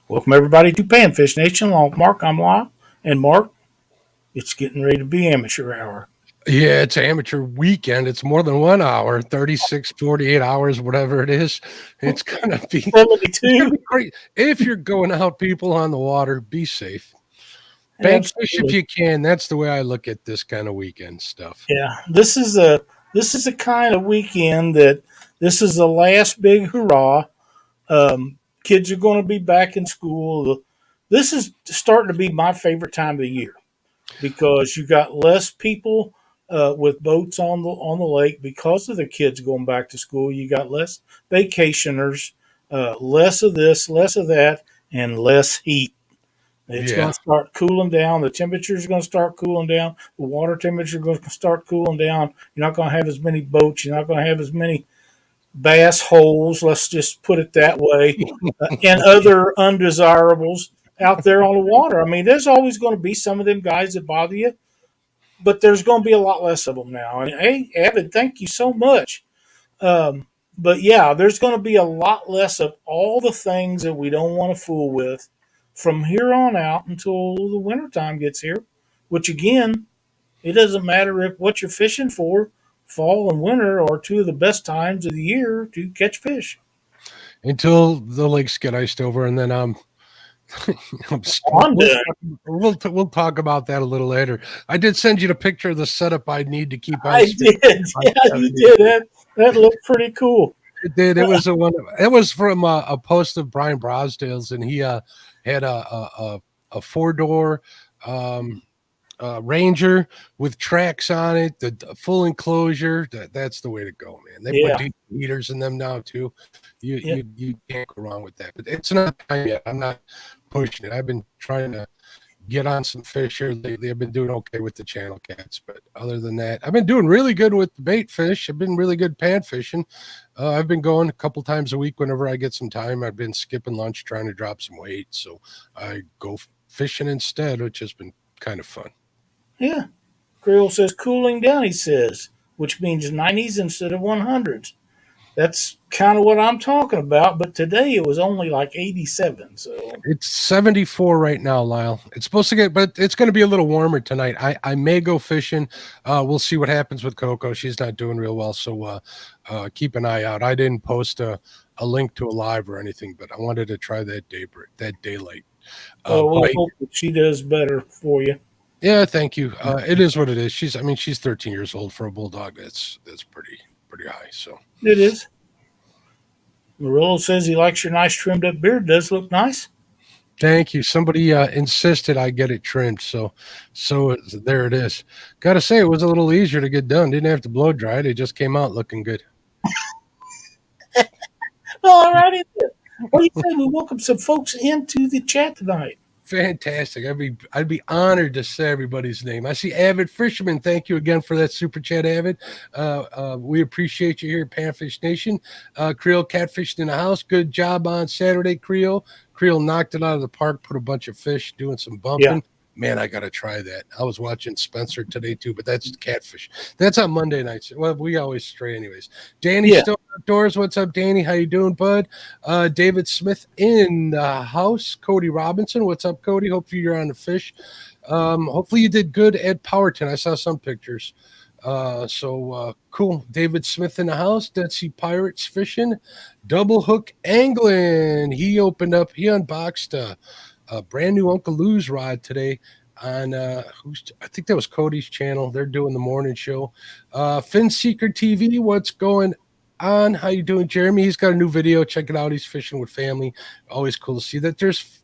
Welcome everybody to Panfish Nation. Along with Mark, I'm Lyle, and Mark, it's getting ready to be amateur hour. Yeah, it's amateur weekend. It's more than 1 hour, 36, 48 hours, whatever it is. It's gonna be it's gonna 72. be great. If you're going out, people on the water, be safe. Bank fish if Absolutely. you can. That's the way I look at this kind of weekend stuff. Yeah. This is a kind of weekend that this is the last big hurrah. Kids are going to be back in school. This is starting to be my favorite time of the year because you got less people with boats on the lake because of the kids going back to school. You got less vacationers, less of this, less of that, and less heat. It's going Yeah. to start cooling down. The temperature is going to start cooling down. The water temperature is going to start cooling down. You're not going to have as many boats. You're not going to have as many bass holes. Let's just put it that way, and other undesirables out there on the water. I mean, there's always going to be some of them guys that bother you, but there's going to be a lot less of them now. And hey, Evan, thank you so much. But yeah, there's going to be a lot less of all the things that we don't want to fool with from here on out until the wintertime gets here, which again, it doesn't matter if what you're fishing for. Fall and winter are two of the best times of the year to catch fish. Until the lakes get iced over, and then I'm done. we'll talk about that a little later. I did send you the picture of the setup I need to keep I ice. did. Yeah, you did. That looked pretty cool. It did. It was a one. It was from a post of Brian Brosdale's, and he had a 4 door Ranger with tracks on it, the full enclosure. That's the way to go, man. They put Yeah. deep heaters in them now too. You Yeah. you can't go wrong with that. But it's not time yet. I'm not pushing it. I've been trying to get on some fish here lately. I've been doing okay with the channel cats, but other than that, I've been doing really good with the bait fish. I've been really good pan fishing. I've been going a couple times a week whenever I get some time. I've been skipping lunch trying to drop some weight, so I go fishing instead, which has been kind of fun. Yeah. Creole says cooling down, he says, which means 90s instead of 100s. That's kind of what I'm talking about. But today it was only like 87. So, It's 74 right now, Lyle. It's supposed to get, but it's going to be a little warmer tonight. I may go fishing. We'll see what happens with Coco. She's not doing real well, so keep an eye out. I didn't post a link to a live or anything, but I wanted to try that daylight well, we'll bite. hope that she does better for you. Yeah, thank you. It is what it is. I mean, she's 13 years old for a bulldog. That's pretty high. So It is. Murillo says he likes your nice trimmed up beard. Does look nice. thank you. Somebody insisted I get it trimmed, there it is. Got to say, it was a little easier to get done. Didn't have to blow dry it. It just came out looking good. All righty then. What do you say we welcome some folks into the chat tonight? Fantastic. I'd be honored to say everybody's name. I see Avid Fisherman. Thank you again for that super chat, Avid. We appreciate you here at Panfish Nation. Creole catfished in the house. Good job on Saturday, Creole. Creole knocked it out of the park, put a bunch of fish, doing some Yeah. bumping. Man, I got to try that. I was watching Spencer today too, but that's catfish. That's on Monday nights. Well, we always stray anyways. Danny Yeah. still outdoors. What's up, Danny? How you doing, bud? David Smith in the house. Cody Robinson. What's up, Cody? Hopefully you're on the fish. Hopefully you did good at Powerton. I saw some pictures. Cool. David Smith in the house. Dead Sea Pirates fishing. Double hook angling. He unboxed a brand new Uncle Lou's rod today on I think that was Cody's channel. They're doing the morning show. Fin Seeker TV, what's going on? How you doing, Jeremy? He's got a new video. Check it out. He's fishing with family. Always cool to see that. There's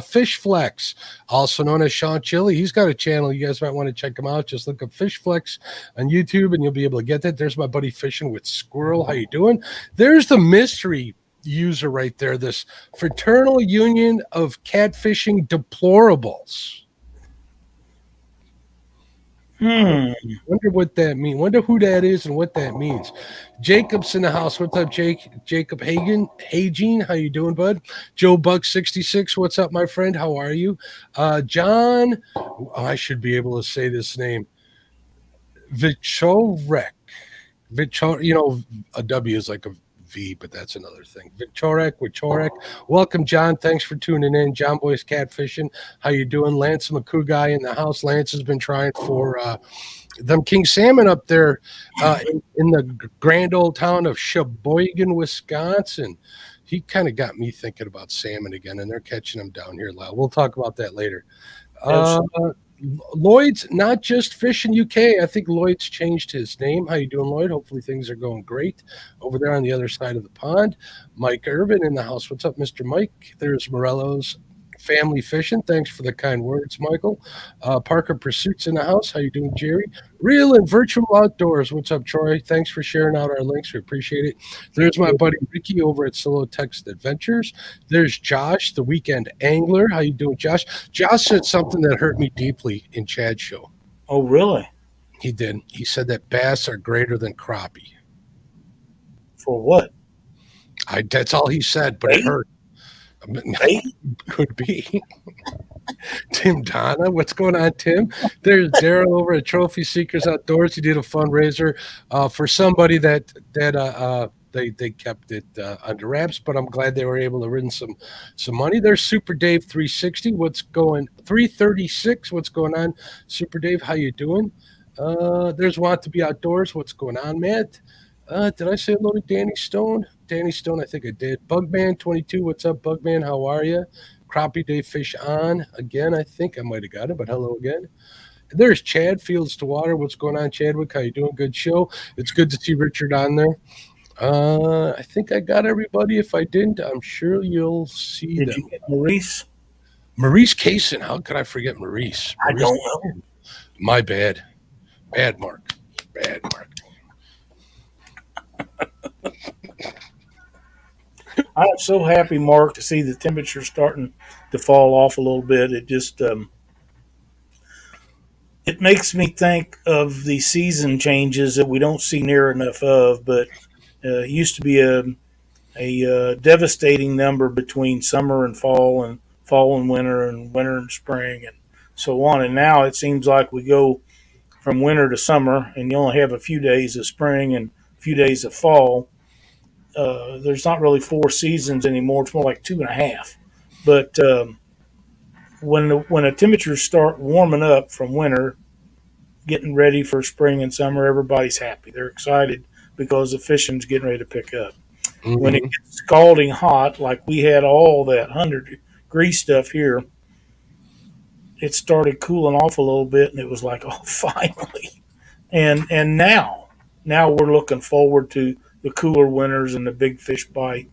Fish Flex, also known as Sean Chili. He's got a channel. You guys might want to check him out. Just look up Fish Flex on YouTube and you'll be able to get that. There's my buddy fishing with Squirrel. How you doing? There's the mystery user right there, this Fraternal Union of Catfishing Deplorables. Wonder what that means. Wonder who that is and what that means. Jacob's in the house. What's up, Jake? Jacob Hagin, how you doing, bud? Joe Buck 66. What's up, my friend? How are you? John, I should be able to say this name. Vichorek. A W is like a V, but that's another thing. Victorek, welcome, John. Thanks for tuning in. John Boy's Catfishing. How you doing? Lance McCoo in the house. Lance has been trying for them king salmon up there in the grand old town of Sheboygan, Wisconsin. He kind of got me thinking about salmon again, and they're catching them down here. We'll talk about that later. Lloyd's Not Just Fishing UK. I think Lloyd's changed his name. How you doing, Lloyd? Hopefully things are going great over there on the other side of the pond. Mike Irvin in the house. What's up, Mr. Mike? There's Morello's Family Fishing. Thanks for the kind words, Michael. Parker Pursuits in the house. How you doing, Jerry? Real and Virtual Outdoors. What's up, Troy? Thanks for sharing out our links. We appreciate it. There's my buddy Ricky over at Solo Text Adventures. There's Josh, the Weekend Angler. How you doing, Josh? Josh said something that hurt me deeply in Chad's show. Oh, really? He did. He said that bass are greater than crappie. For what? That's all he said, but it hurt. Could be. Tim Donna, what's going on, Tim? There's Daryl over at Trophy Seekers Outdoors. He did a fundraiser for somebody that they kept it under wraps, but I'm glad they were able to win some money. There's Super Dave 360. 336. What's going on, Super Dave? How you doing? There's Want to Be Outdoors. What's going on, Matt? Did I say hello to Danny Stone? Danny Stone, I think I did. Bugman22, what's up, Bugman? How are you? Crappie Day Fish on. Again, I think I might have got it, but hello again. There's Chad, Fields to Water. What's going on, Chadwick? How you doing? Good show. It's good to see Richard on there. I think I got everybody. If I didn't, I'm sure you'll see them. Did you get Maurice? Maurice Kaysen. How could I forget Maurice? I don't know. My bad. Bad mark. Bad mark. I'm so happy, Mark, to see the temperature starting to fall off a little bit. It just it makes me think of the season changes that we don't see near enough of. But it used to be a devastating number between summer and fall and winter and spring and so on. And now it seems like we go from winter to summer, and you only have a few days of spring and a few days of fall. There's not really 4 seasons anymore. It's more like 2.5. But when the temperatures start warming up from winter, getting ready for spring and summer, everybody's happy. They're excited because the fishing's getting ready to pick up. Mm-hmm. When it gets scalding hot, like we had all that 100-degree stuff here, it started cooling off a little bit, and it was like, oh, finally. And now we're looking forward to the cooler winters and the big fish bite.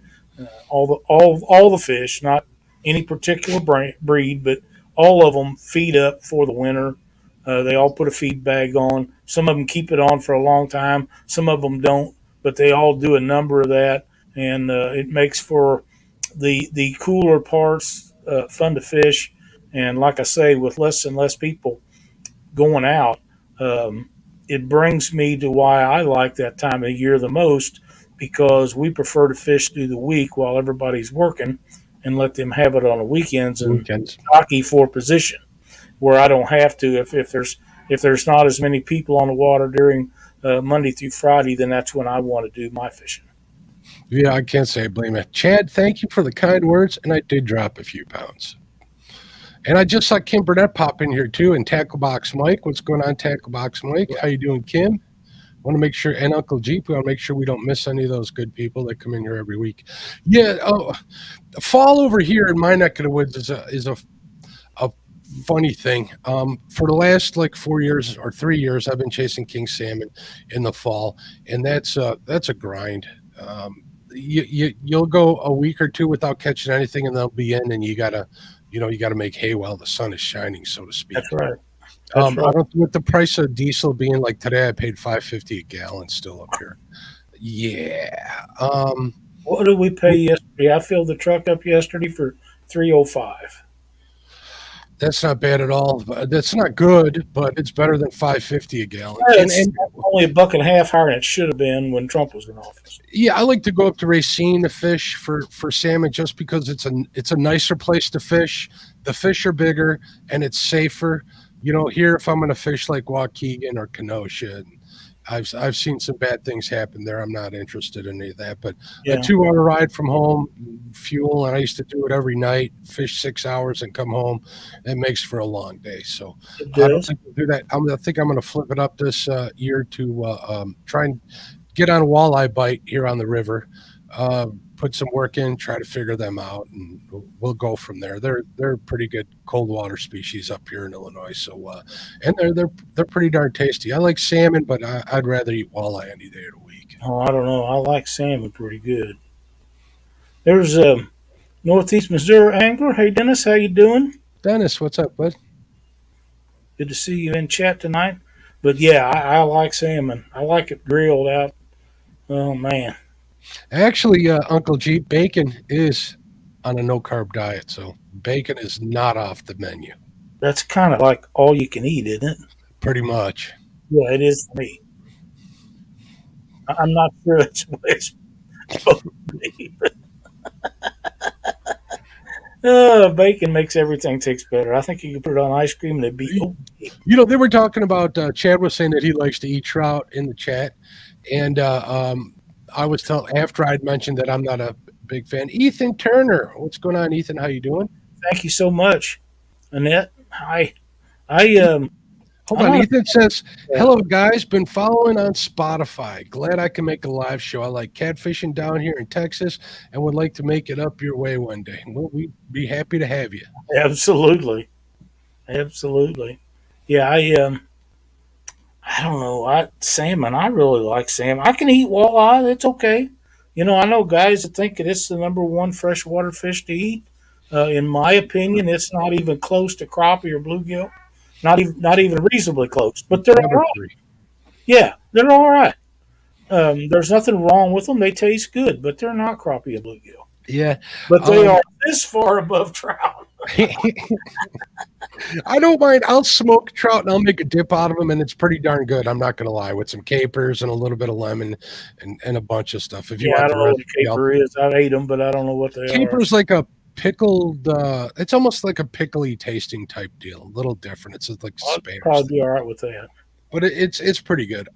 All the fish, not any particular breed, but all of them feed up for the winter. They all put a feed bag on. Some of them keep it on for a long time. Some of them don't, but they all do a number of that, and it makes for the cooler parts fun to fish. And like I say, with less and less people going out, it brings me to why I like that time of year the most, because we prefer to fish through the week while everybody's working and let them have it on the weekends and jockey for position, where I don't have to. If there's not as many people on the water during Monday through Friday, then that's when I want to do my fishing. Yeah, I can't say I blame it. Chad, thank you for the kind words, and I did drop a few pounds. And I just saw Kim Burnett pop in here, too, and Tacklebox Mike. What's going on, Tacklebox Mike? How you doing, Kim? Want to make sure, and Uncle Jeep, we want to make sure we don't miss any of those good people that come in here every week. Yeah, fall over here in my neck of the woods is a funny thing. For the last 4 years or 3 years, I've been chasing king salmon in the fall, and that's a grind. You'll go a week or two without catching anything, and they'll be in, and you gotta make hay while the sun is shining, so to speak. That's right. With the price of diesel being like today, I paid $5.50 a gallon still up here. Yeah. What did we pay yesterday? I filled the truck up yesterday for $3.05. That's not bad at all. That's not good, but it's better than $5.50 a gallon. It's only $1.50 higher than it should have been when Trump was in office. Yeah, I like to go up to Racine to fish for salmon just because it's a nicer place to fish. The fish are bigger and it's safer. Here, if I'm going to fish like Waukegan or Kenosha, I've seen some bad things happen there. I'm not interested in any of that. But a Yeah, 2 hour ride from home, fuel, and I used to do it every night. Fish 6 hours and come home. It makes for a long day. So it I don't does. think we'll do that. I think I'm going to flip it up this year to try and get on a walleye bite here on the river. Put some work in, try to figure them out, and we'll go from there. They're pretty good cold water species up here in Illinois. So and they're pretty darn tasty. I like salmon, but I'd rather eat walleye any day of the week. Oh, I don't know. I like salmon pretty good. There's a Northeast Missouri angler. Hey, Dennis, how you doing? Dennis, what's up, bud? Good to see you in chat tonight. But yeah, I like salmon. I like it grilled out. Oh man, Actually, Uncle G, bacon is on a no carb diet, so bacon is not off the menu. that's kind of like all you can eat, isn't it? Pretty much. Yeah, it is for me. I'm not sure it's what it's supposed to be. Bacon makes everything taste better. I think you could put it on ice cream and it'd be okay. They were talking about Chad was saying that he likes to eat trout in the chat, and I was telling after I'd mentioned that I'm not a big fan. Ethan Turner, what's going on, Ethan? How you doing? Thank you so much, Annette. I Hold I'm on, not Ethan says, a, "Hello guys, been following on Spotify. Glad I can make a live show. I like catfishing down here in Texas, and would like to make it up your way one day. Well, we'd be happy to have you." absolutely, absolutely. Yeah, I don't know. Salmon. I really like salmon. I can eat walleye. It's okay. I know guys that think that it's the number one freshwater fish to eat. In my opinion, it's not even close to crappie or bluegill. Not even reasonably close. But they're all Number right. three. Yeah, they're all right. There's nothing wrong with them. They taste good, but they're not crappie and bluegill. Yeah. But they are this far above trout. I don't mind. I'll smoke trout and I'll make a dip out of them, and it's pretty darn good. I'm not going to lie, with some capers and a little bit of lemon and a bunch of stuff. If you Yeah, I want the don't know what recipe, a caper is. I've ate them, but I don't know what they are. caper's like a pickled. It's almost like a pickly tasting type deal. A little different. It's like I'll Spanish, probably be all right with that. but it's pretty good.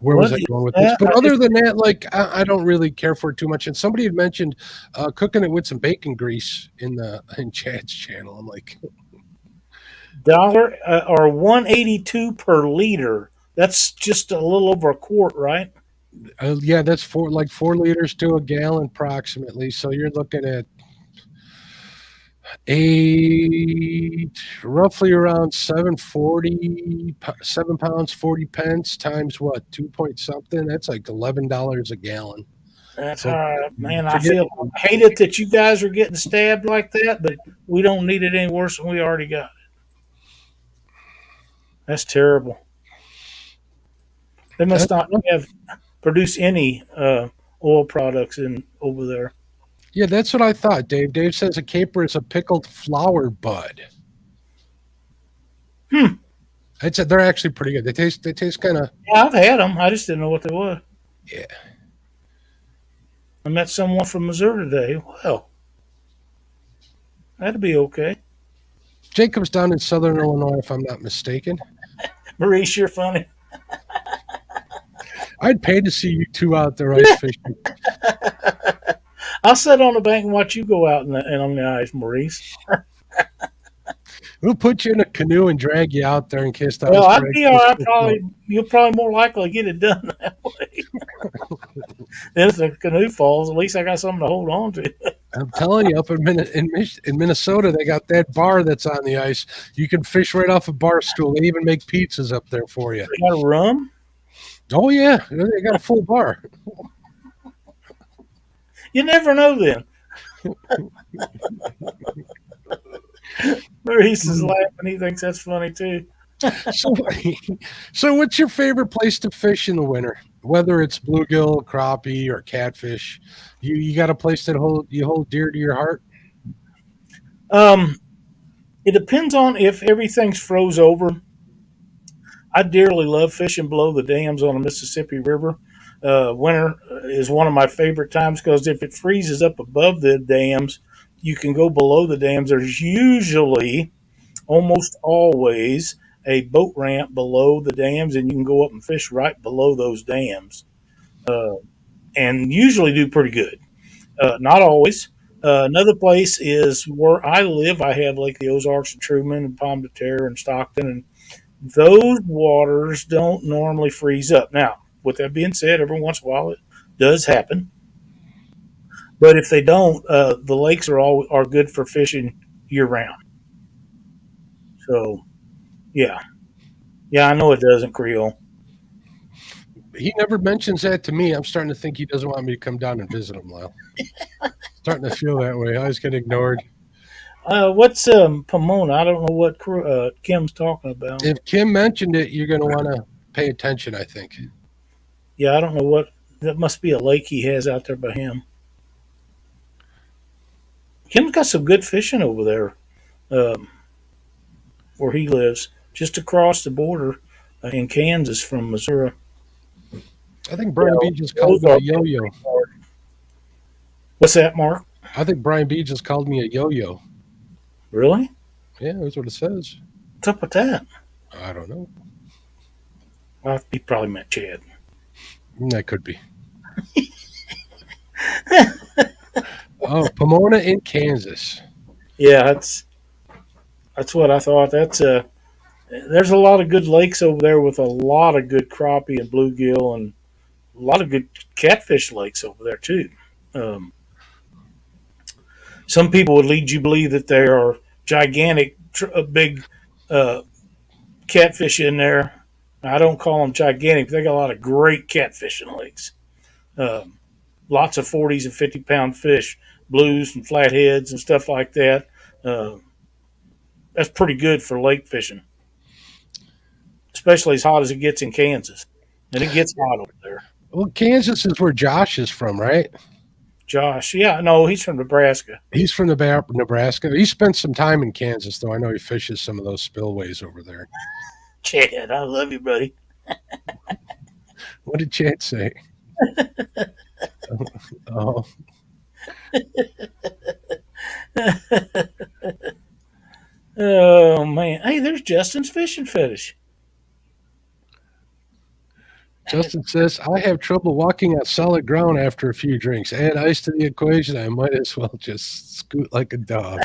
Where What was I is going with this? that? But other than that, like I don't really care for it too much. And somebody had mentioned cooking it with some bacon grease in Chad's channel. I'm like, Dollar or 182 per liter. That's just a little over a quart, right? yeah, that's 4 liters to a gallon approximately. So you're looking at roughly around 7 pounds 40 pence times what 2 point something. That's like $11 a gallon. That's all So right, man. I forget. hate it that you guys are getting stabbed like that, but we don't need it any worse than we already got. That's terrible. They must not have produce any oil products in over there. Yeah, that's what I thought, Dave. Dave says a caper is a pickled flower bud. Hmm. They're actually pretty good. They taste kind of. Yeah, I've had them. I just didn't know what they were. Yeah. I met someone from Missouri today. Well, that'd be okay. Jacob's down in Southern Illinois, if I'm not mistaken. Maurice, you're funny. I'd pay to see you two out there ice fishing. I'll sit on the bank and watch you go out and on the ice, Maurice. We'll put you in a canoe and drag you out there in case that. Well, I'd be all right. You'll probably more likely get it done that way. Then if the canoe falls, at least I got something to hold on to. I'm telling you, up in Minnesota, they got that bar that's on the ice. You can fish right off a bar stool. They even make pizzas up there for you. They got a rum. Oh yeah, they got a full bar. You never know then. Maurice is laughing. He thinks that's funny too. So, so what's your favorite place to fish in the winter? Whether it's bluegill, crappie, or catfish, you got a place that you hold dear to your heart? Um, it depends on if everything's froze over. I dearly love fishing below the dams on the Mississippi River. Winter is one of my favorite times because if it freezes up above the dams, you can go below the dams. There's usually, almost always, a boat ramp below the dams, and you can go up and fish right below those dams, uh, and usually do pretty good. Not always. Another place is where I live. I have Lake the Ozarks and Truman and Palm de Terre and Stockton, and those waters don't normally freeze up. Now, with that being said, every once in a while it does happen, but if they don't, the lakes are good for fishing year round. So, yeah, yeah, I know it doesn't, Creole. He never mentions that to me. I'm starting to think he doesn't want me to come down and visit him, Lyle. Starting to feel that way. I always get ignored. What's Pomona? I don't know what Kim's talking about. If Kim mentioned it, you're going to want to pay attention, I think. Yeah, I don't know what that must be a lake he has out there by him. Kim's got some good fishing over there where he lives, just across the border in Kansas from Missouri. I think Brian B just called Those me are a yo-yo. What's that, Mark? I think Brian B just called me a yo-yo. Really? Yeah, that's what it says. What's up with that? I don't know. Well, he probably meant Chad. That could be. Oh, Pomona in Kansas. Yeah, that's what I thought. There's a lot of good lakes over there with a lot of good crappie and bluegill and a lot of good catfish lakes over there too. Um, some people would lead you to believe that there are gigantic, big uh, catfish in there. I don't call them gigantic, but they got a lot of great catfishing lakes. Um, Lots of 40s and 50-pound fish, blues and flatheads and stuff like that. Uh, that's pretty good for lake fishing, especially as hot as it gets in Kansas. And it gets hot over there. Well, Kansas is where Josh is from, right? Josh, yeah, no, he's from Nebraska. He's from Nebraska. He spent some time in Kansas, though. I know he fishes some of those spillways over there. Chad, I love you, buddy. What did Chad say? Oh, Oh man, hey, there's Justin's fishing fetish. Justin says, I have trouble walking on solid ground after a few drinks. Add ice to the equation. I might as well just scoot like a dog.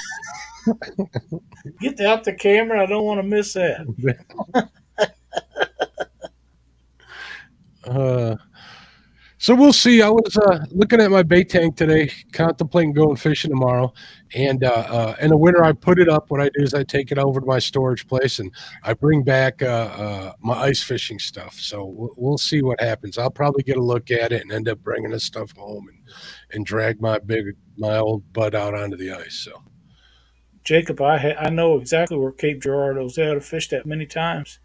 Get out the camera. I don't want to miss that. So we'll see. I was looking at my bait tank today, contemplating going fishing tomorrow. And in the winter, I put it up. What I do is I take it over to my storage place and I bring back my ice fishing stuff. So we'll see what happens. I'll probably get a look at it and end up bringing this stuff home and drag my old butt out onto the ice. So, Jacob, I know exactly where Cape Girardeau's at. I've fished that many times.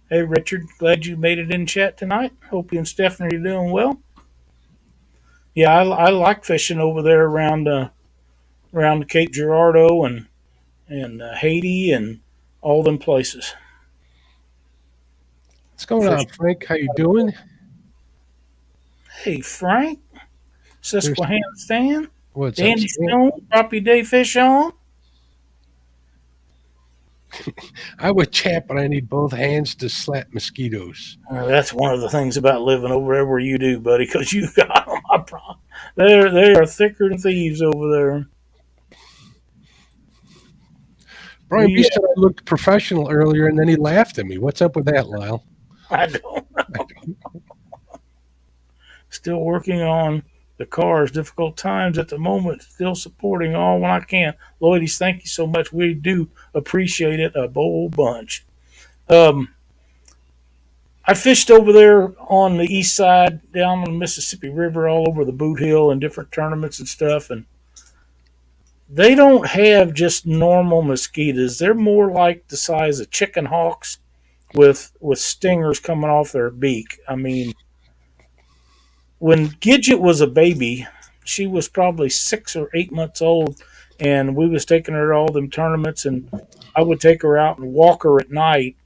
Hey, Richard, glad you made it in chat tonight. Hope you and Stephanie are doing well. Yeah, I like fishing over there around Cape Girardeau and Haiti and all them places. what's going on, Frank? How you doing? Hey, Frank, Susquehanna Stan, What's Dandy up? Stone, Crappie Day Fish On. I would chat, but I need both hands to slap mosquitoes. That's one of the things about living over there where you do, buddy, because you got them. I promise. They are thicker than thieves over there. Brian B said I looked professional earlier, and then he laughed at me. What's up with that, Lyle? I don't know. Still working on the cars. Difficult times at the moment. Still supporting all when I can. Lloydies, thank you so much. We do appreciate it a whole bunch. I fished over there on the east side, down on the Mississippi River, all over the Boot Hill and different tournaments and stuff. And they don't have just normal mosquitoes. They're more like the size of chicken hawks with stingers coming off their beak. I mean, when Gidget was a baby, she was probably 6 or 8 months old, and we was taking her to all them tournaments, and I would take her out and walk her at night,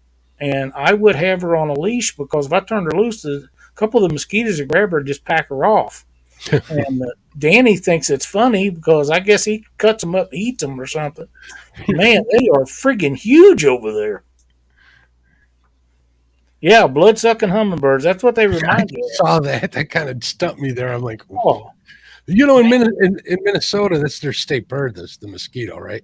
and I would have her on a leash because if I turned her loose, a couple of the mosquitoes would grab her and just pack her off. And Danny thinks it's funny because I guess he cuts them up and eats them or something. Man, they are friggin' huge over there. Yeah, blood sucking hummingbirds. That's what they I remind you saw that. That kind of stumped me there. I'm like, of. Oh, you know, in Minnesota, that's their state bird. That's the mosquito, right?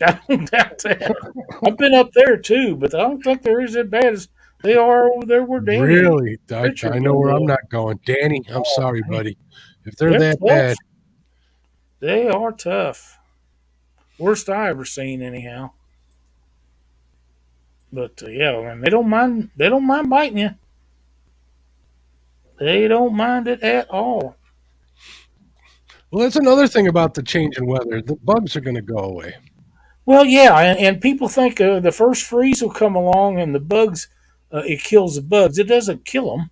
I don't doubt that. I've been up there too, but I don't think they're as bad as they are over there where Danny and Really? I Richard know where I'm live. not going. Danny, I'm Oh, sorry, man. buddy. If they're They're that bad, tough. They are tough. Worst I ever seen, anyhow. But yeah, man, they don't mind. They don't mind biting you. They don't mind it at all. well, that's another thing about the change in weather. The bugs are going to go away. Well, yeah, and people think the first freeze will come along and the bugs, it kills the bugs. It doesn't kill them.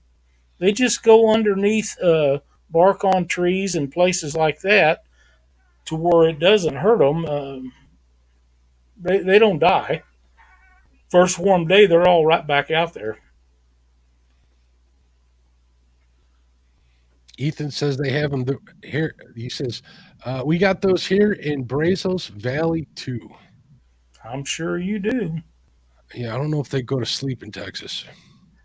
They just go underneath bark on trees and places like that to where it doesn't hurt them. They don't die. First warm day, they're all right back out there. Ethan says they have them here. He says, we got those here in Brazos Valley too. I'm sure you do. Yeah, I don't know if they go to sleep in Texas.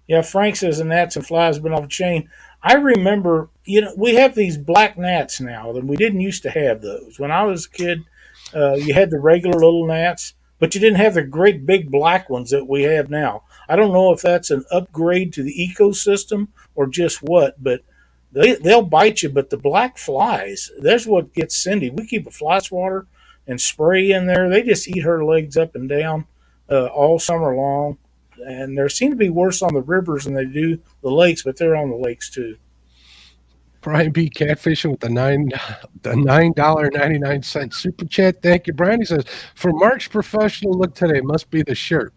Yeah, Frank says the gnats and flies have been off the chain. I remember, we have these black gnats now, and we didn't used to have those. When I was a kid, you had the regular little gnats, but you didn't have the great big black ones that we have now. I don't know if that's an upgrade to the ecosystem or just what, but they'll bite you. But the black flies, that's what gets Cindy. We keep a fly swatter and spray in there. They just eat her legs up and down all summer long, and they seem to be worse on the rivers than they do the lakes, but they're on the lakes too. Brian B. Catfishing with the $9.99 super chat. Thank you, Brian. He says, for Mark's professional look today, must be the shirt.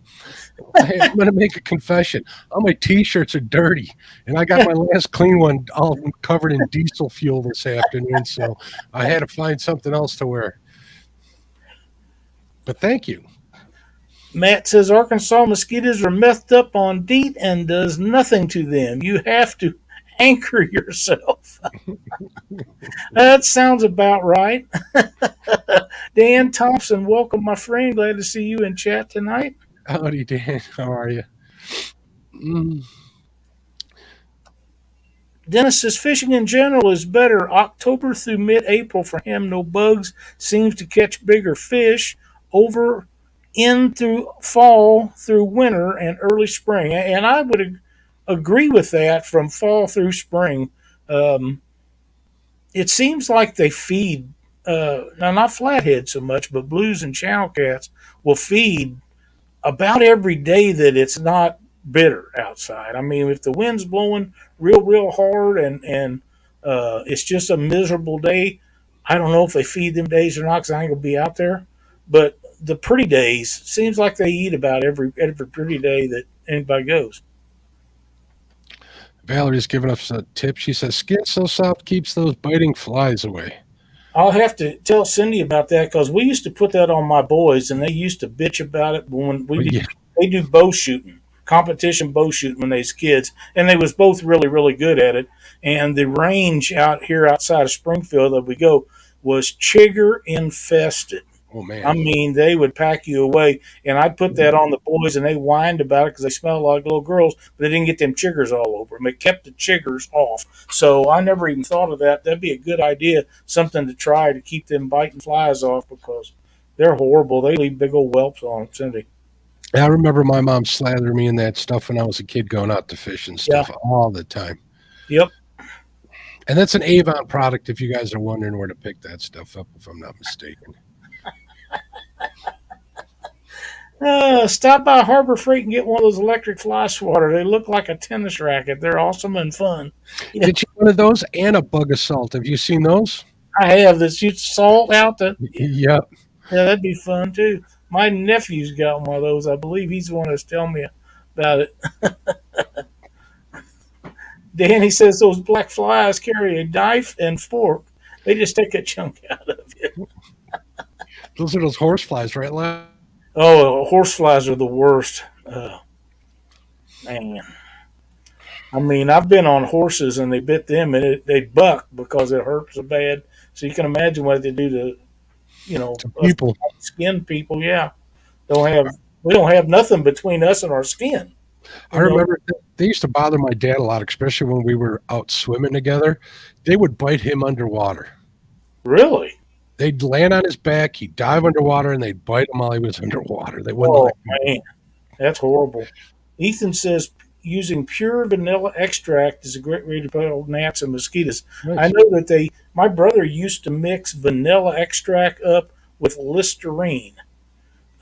Hey, I'm going to make a confession. All my T-shirts are dirty, and I got my last clean one all covered in diesel fuel this afternoon, so I had to find something else to wear. But thank you. Matt says Arkansas mosquitoes are methed up on DEET and does nothing to them. You have to anchor yourself. That sounds about right. Dan Thompson, welcome, my friend. Glad to see you in chat tonight. Howdy, Dan. How are you? Mm, Dennis says fishing in general is better October through mid April for him. No bugs, seems to catch bigger fish. Over in through fall through winter and early spring. And I would agree with that from fall through spring. Um, it seems like they feed, now not flathead so much, but blues and channel cats will feed about every day that it's not bitter outside. I mean, if the wind's blowing real hard and it's just a miserable day, I don't know if they feed them days or not because I ain't gonna be out there. But the pretty days seems like they eat about every pretty day that anybody goes. Valerie's giving us a tip. She says, skin so soft keeps those biting flies away. I'll have to tell Cindy about that because we used to put that on my boys, and they used to bitch about it when Well, yeah, they do bow shooting, competition bow shooting when they was kids, and they was both really good at it. And the range out here outside of Springfield that we go was chigger infested. oh I man. mean, they would pack you away, and I'd put that on the boys, and they whined about it because they smelled like little girls, but they didn't get them chiggers all over them. It kept the chiggers off. So I never even thought of that. That'd be a good idea, something to try to keep them biting flies off because they're horrible. They leave big old whelps on them, Cindy. I remember my mom slathering me in that stuff when I was a kid going out to fish and Yeah. stuff all the time. Yep. And that's an Avon product if you guys are wondering where to pick that stuff up, if I'm not mistaken. Stop by Harbor Freight and get one of those electric fly swatter. They look like a tennis racket. They're awesome and fun. You know, Get you one of those and a bug assault. Have you seen those? I have this. You salt out the. Yep. Yeah, that'd be fun too. My nephew's got one of those. I believe he's the one that's telling me about it. Danny says those black flies carry a knife and fork. They just take a chunk out of you. Those are those horse flies, right, Lyle? Oh, horse flies are the worst. Man. I mean, I've been on horses and they bit them and they buck because it hurts so bad. So you can imagine what they do to, us People. skin people. Yeah. Don't have We don't have nothing between us and our skin. I remember they used to bother my dad a lot, especially when we were out swimming together. They would bite him underwater. Really? They'd land on his back, he'd dive underwater, and they'd bite him while he was underwater. They wouldn't Oh let him. man, that's horrible. Ethan says using pure vanilla extract is a great way to repel gnats and mosquitoes. I Nice. know that my brother used to mix vanilla extract up with Listerine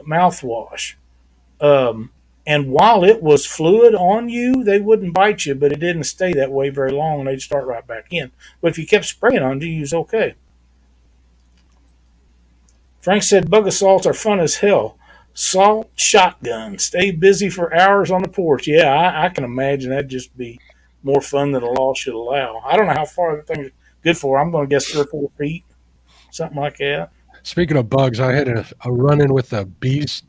mouthwash. Um, and while it was fluid on you, they wouldn't bite you, but it didn't stay that way very long, and they'd start right back in. But if you kept spraying on you, you was okay. Frank said bug assaults are fun as hell. Salt shotgun. Stay busy for hours on the porch. Yeah, I can imagine that'd just be more fun than the law should allow. I don't know how far the thing's good for. I'm going to guess 3 or 4 feet, something like that. Speaking of bugs, I had a run in with a bee's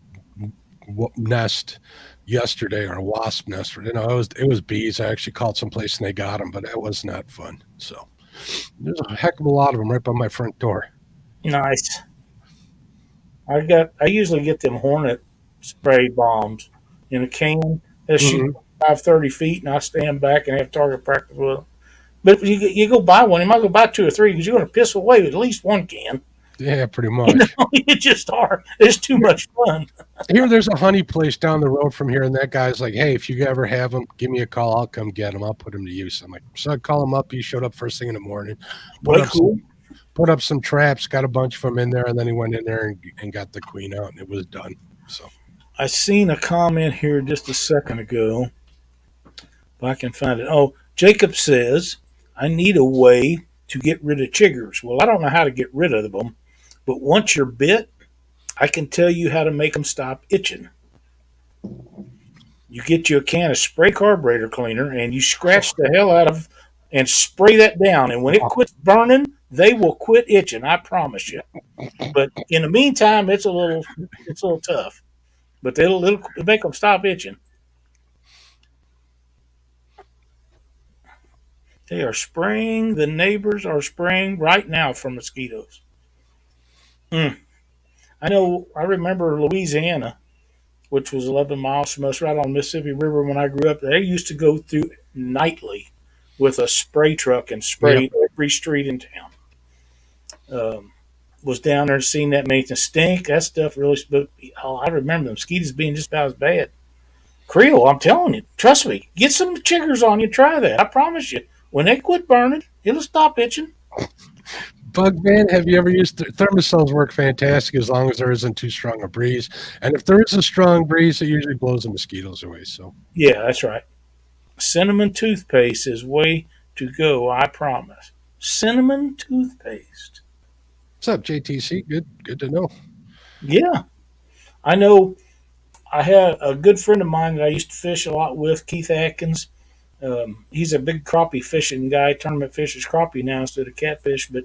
nest yesterday, or a wasp nest. It was bees. I actually called someplace and they got them, but that was not fun. So there's a heck of a lot of them right by my front door. Nice. I usually get them hornet spray bombs in a can. They shoot Hmm. 30 feet, and I stand back and have target practice with them. But if you go buy one, you might go buy 2 or 3 because you're going to piss away at least one can. Yeah, pretty You know, much. you just are. It's too much fun. There's a honey place down the road from here, and that guy's like, "Hey, if you ever have them, give me a call. I'll come get them. I'll put them to use." I'm like, so I call him up. He showed up first thing in the morning, put Way up some cool. put up some traps, got a bunch of them in there, and then he went in there and got the queen out, and it was done. So I seen a comment here just a second ago. If I can find it. Oh, Jacob says, I need a way to get rid of chiggers. Well, I don't know how to get rid of them, but once you're bit, I can tell you how to make them stop itching. You get you a can of spray carburetor cleaner and you scratch the hell out of and spray that down. And when it quits burning, they will quit itching. I promise you. But in the meantime, it's a little tough. But it'll make them stop itching. They are spraying. The neighbors are spraying right now for mosquitoes. Mm. I know. I remember Louisiana, which was 11 miles from us, right on the Mississippi River. When I grew up, they used to go through nightly with a spray truck and yep. spray every street in town. Um, was down there and seen that maintenance stink. That stuff really. Oh, I remember the mosquitoes being just about as bad. Creole, I'm telling you, trust me. Get some chiggers on you. Try that. I promise you. When they quit burning, it'll stop itching. Bug man, have you ever used thermocells? Work fantastic as long as there isn't too strong a breeze, and if there is a strong breeze, it usually blows the mosquitoes away. So Yeah, that's right. Cinnamon toothpaste is way to go. I promise. Cinnamon toothpaste. what's up, JTC? Good to know. Yeah, I know. I had a good friend of mine that I used to fish a lot with, Keith Atkins. He's a big crappie fishing guy. Tournament fishes crappie now instead of catfish, but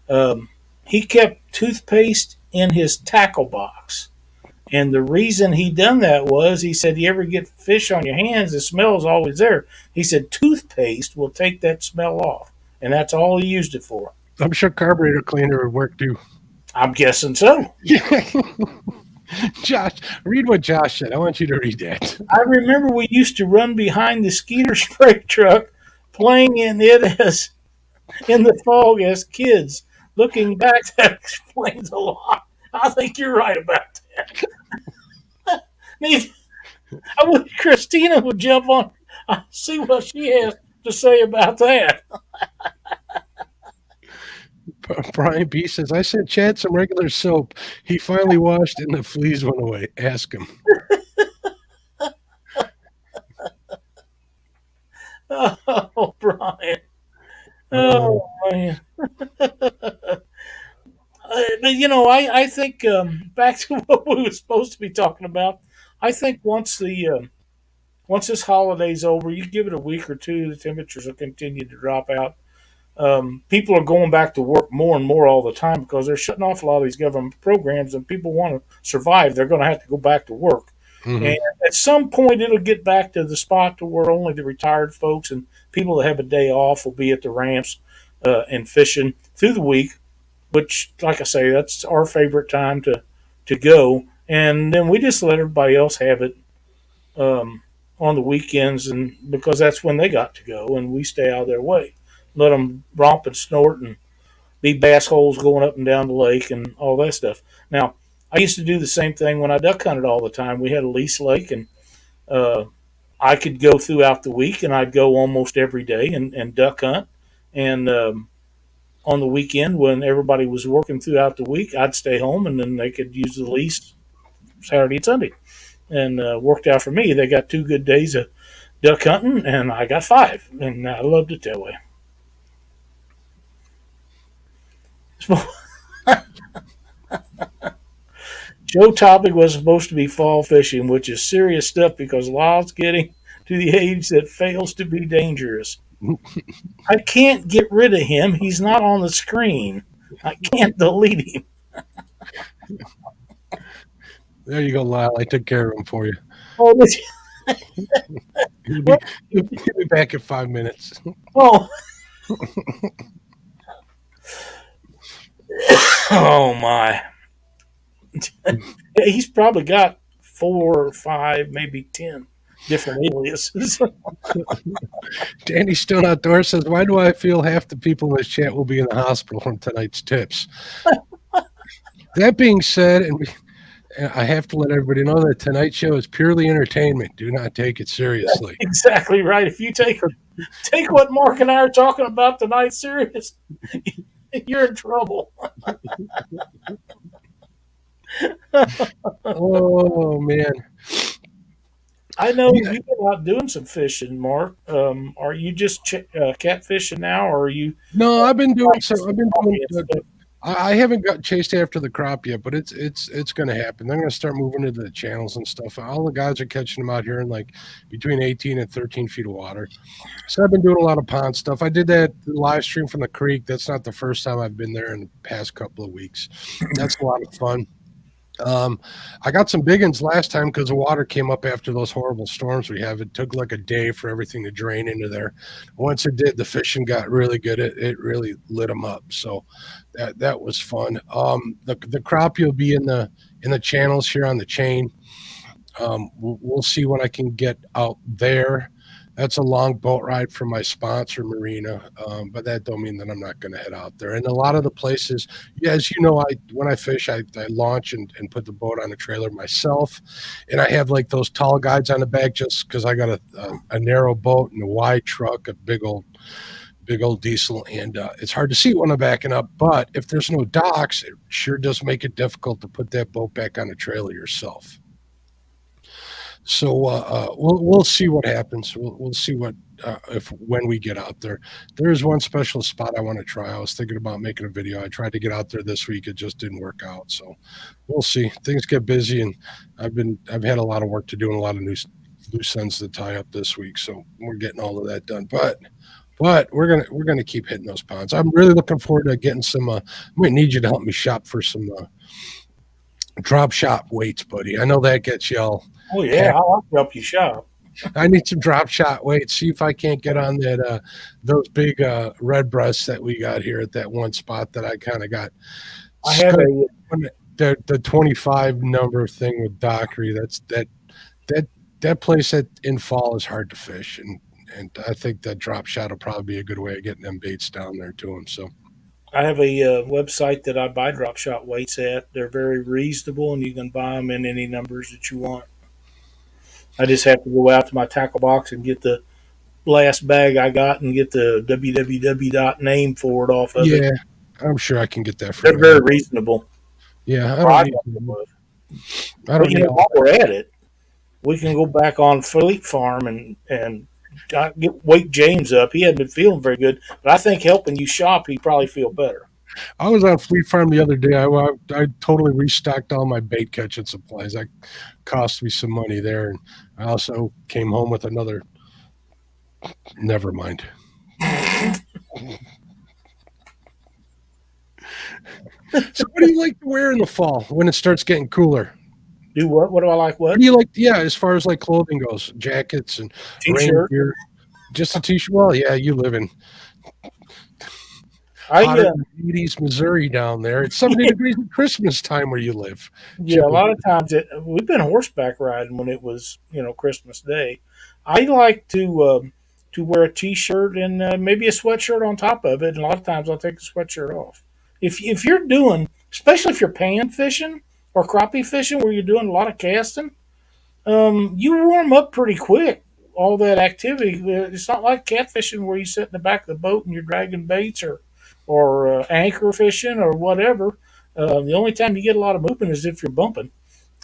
um, he kept toothpaste in his tackle box. And the reason he done that was he said, you ever get fish on your hands, the smell is always there. He said, toothpaste will take that smell off. And that's all he used it for. I'm sure carburetor cleaner would work too. I'm guessing so. Josh, read what Josh said. I want you to read that. I remember we used to run behind the Skeeter spray truck playing in it as in the fog as kids. Looking back, that explains a lot. I think you're right about that. I wish Christina would jump on. See what she has to say about that. Brian B says, I sent Chad some regular soap. He finally washed and the fleas went away. Ask him. Oh, Brian. Uh, Oh, man. But I think back to what we were supposed to be talking about. I think once this holiday's over, you give it a week or two, the temperatures will continue to drop out. People are going back to work more and more all the time because they're shutting off a lot of these government programs, and people want to survive. They're going to have to go back to work, and mhm. at some point, it'll get back to the spot to where only the retired folks and people that have a day off will be at the ramps and fishing through the week. Which, like I say, that's our favorite time to go, and then we just let everybody else have it. Um, on the weekends, and because that's when they got to go, and we stay out of their way. Let them romp and snort and be bass holes going up and down the lake and all that stuff. Now, I used to do the same thing when I duck hunted all the time. We had a lease lake, and uh, I could go throughout the week, and I'd go almost every day and duck hunt. And on the weekend, when everybody was working throughout the week, I'd stay home, and then they could use the lease Saturday and Sunday. And worked out for me. They got 2 good days of duck hunting, and I got 5, and I loved it that way. Show topic was supposed to be fall fishing, which is serious stuff because Lyle's getting to the age that fails to be dangerous. I can't get rid of him. He's not on the screen. I can't delete him. There you go, Lyle. I took care of him for you. Oh, He'll be, well, he'll be back in 5 minutes. oh, oh my. He's probably got 4 or 5, maybe 10 different aliases. Danny Stone Outdoors says, "Why do I feel half the people in this chat will be in the hospital from tonight's tips?" That being said, and I have to let everybody know that tonight's show is purely entertainment. Do not take it seriously. Exactly right. If you take what Mark and I are talking about tonight serious, you're in trouble. Oh man, I know you've been out doing some fishing, Mark. Are you just catfishing now, or are you? no, I've been doing so. I've been doing. Stuff? I haven't got chased after the crop yet, but it's going to happen. They're going to start moving into the channels and stuff. All the guys are catching them out here in like between 18 and 13 feet of water. So I've been doing a lot of pond stuff. I did that live stream from the creek. That's not the first time I've been there in the past couple of weeks. That's a lot of fun. I got some big ones last time because the water came up after those horrible storms we have. It took like a day for everything to drain into there. Once it did, the fishing got really good. It really lit them up. So that was fun. The crappie will be in the channels here on the chain. We'll see when I can get out there. That's a long boat ride for my sponsor, Marina, but that don't mean that I'm not going to head out there. And a lot of the places, as you know, when I fish, I launch and put the boat on a trailer myself, and I have like those tall guides on the back just because I got a narrow boat and a wide truck, a big old diesel, and it's hard to see when I'm backing up. But if there's no docks, it sure does make it difficult to put that boat back on the trailer yourself. So we'll see what happens. We'll see what when we get out there. There is one special spot I want to try. I was thinking about making a video. I tried to get out there this week. It just didn't work out. So we'll see. Things get busy, and I've had a lot of work to do and a lot of loose ends to tie up this week. So we're getting all of that done. But we're gonna keep hitting those ponds. I'm really looking forward to getting some. I might need you to help me shop for some drop shot weights, buddy. I know that gets y'all. Oh yeah, I'll help you shop. I need some drop shot weights. See if I can't get on that those big red breasts that we got here at that one spot that I kind of got. I have the 25 number thing with Dockery. That's that place in fall is hard to fish, and I think that drop shot will probably be a good way of getting them baits down there to them. So I have a website that I buy drop shot weights at. They're very reasonable, and you can buy them in any numbers that you want. I just have to go out to my tackle box and get the last bag I got and get the www.name for it off of it. yeah, I'm sure I can get that for They're you. very reasonable. Yeah, I don't need while we're at it, we can go back on Fleet Farm and wake James up. He hadn't been feeling very good, but I think helping you shop, he'd probably feel better. I was on Fleet Farm the other day. I totally restocked all my bait catching supplies. That cost me some money there, and I also came home with another. Never mind. So, what do you like to wear in the fall when it starts getting cooler? Do what? What do I like? What do you like? Yeah, as far as like clothing goes, jackets and T-shirt. Rain gear. Just a t-shirt. Well, yeah, you live in. I hotter than 80s Missouri down there. It's 70 degrees at Christmas time where you live. Yeah, a Chilly. lot of times we've been horseback riding when it was Christmas Day. I like to wear a t-shirt and maybe a sweatshirt on top of it, and a lot of times I'll take the sweatshirt off. If you're doing, especially if you're pan fishing or crappie fishing, where you're doing a lot of casting, you warm up pretty quick. All that activity. It's not like catfishing where you sit in the back of the boat and you're dragging baits or anchor fishing or whatever. The only time you get a lot of movement is if you're bumping,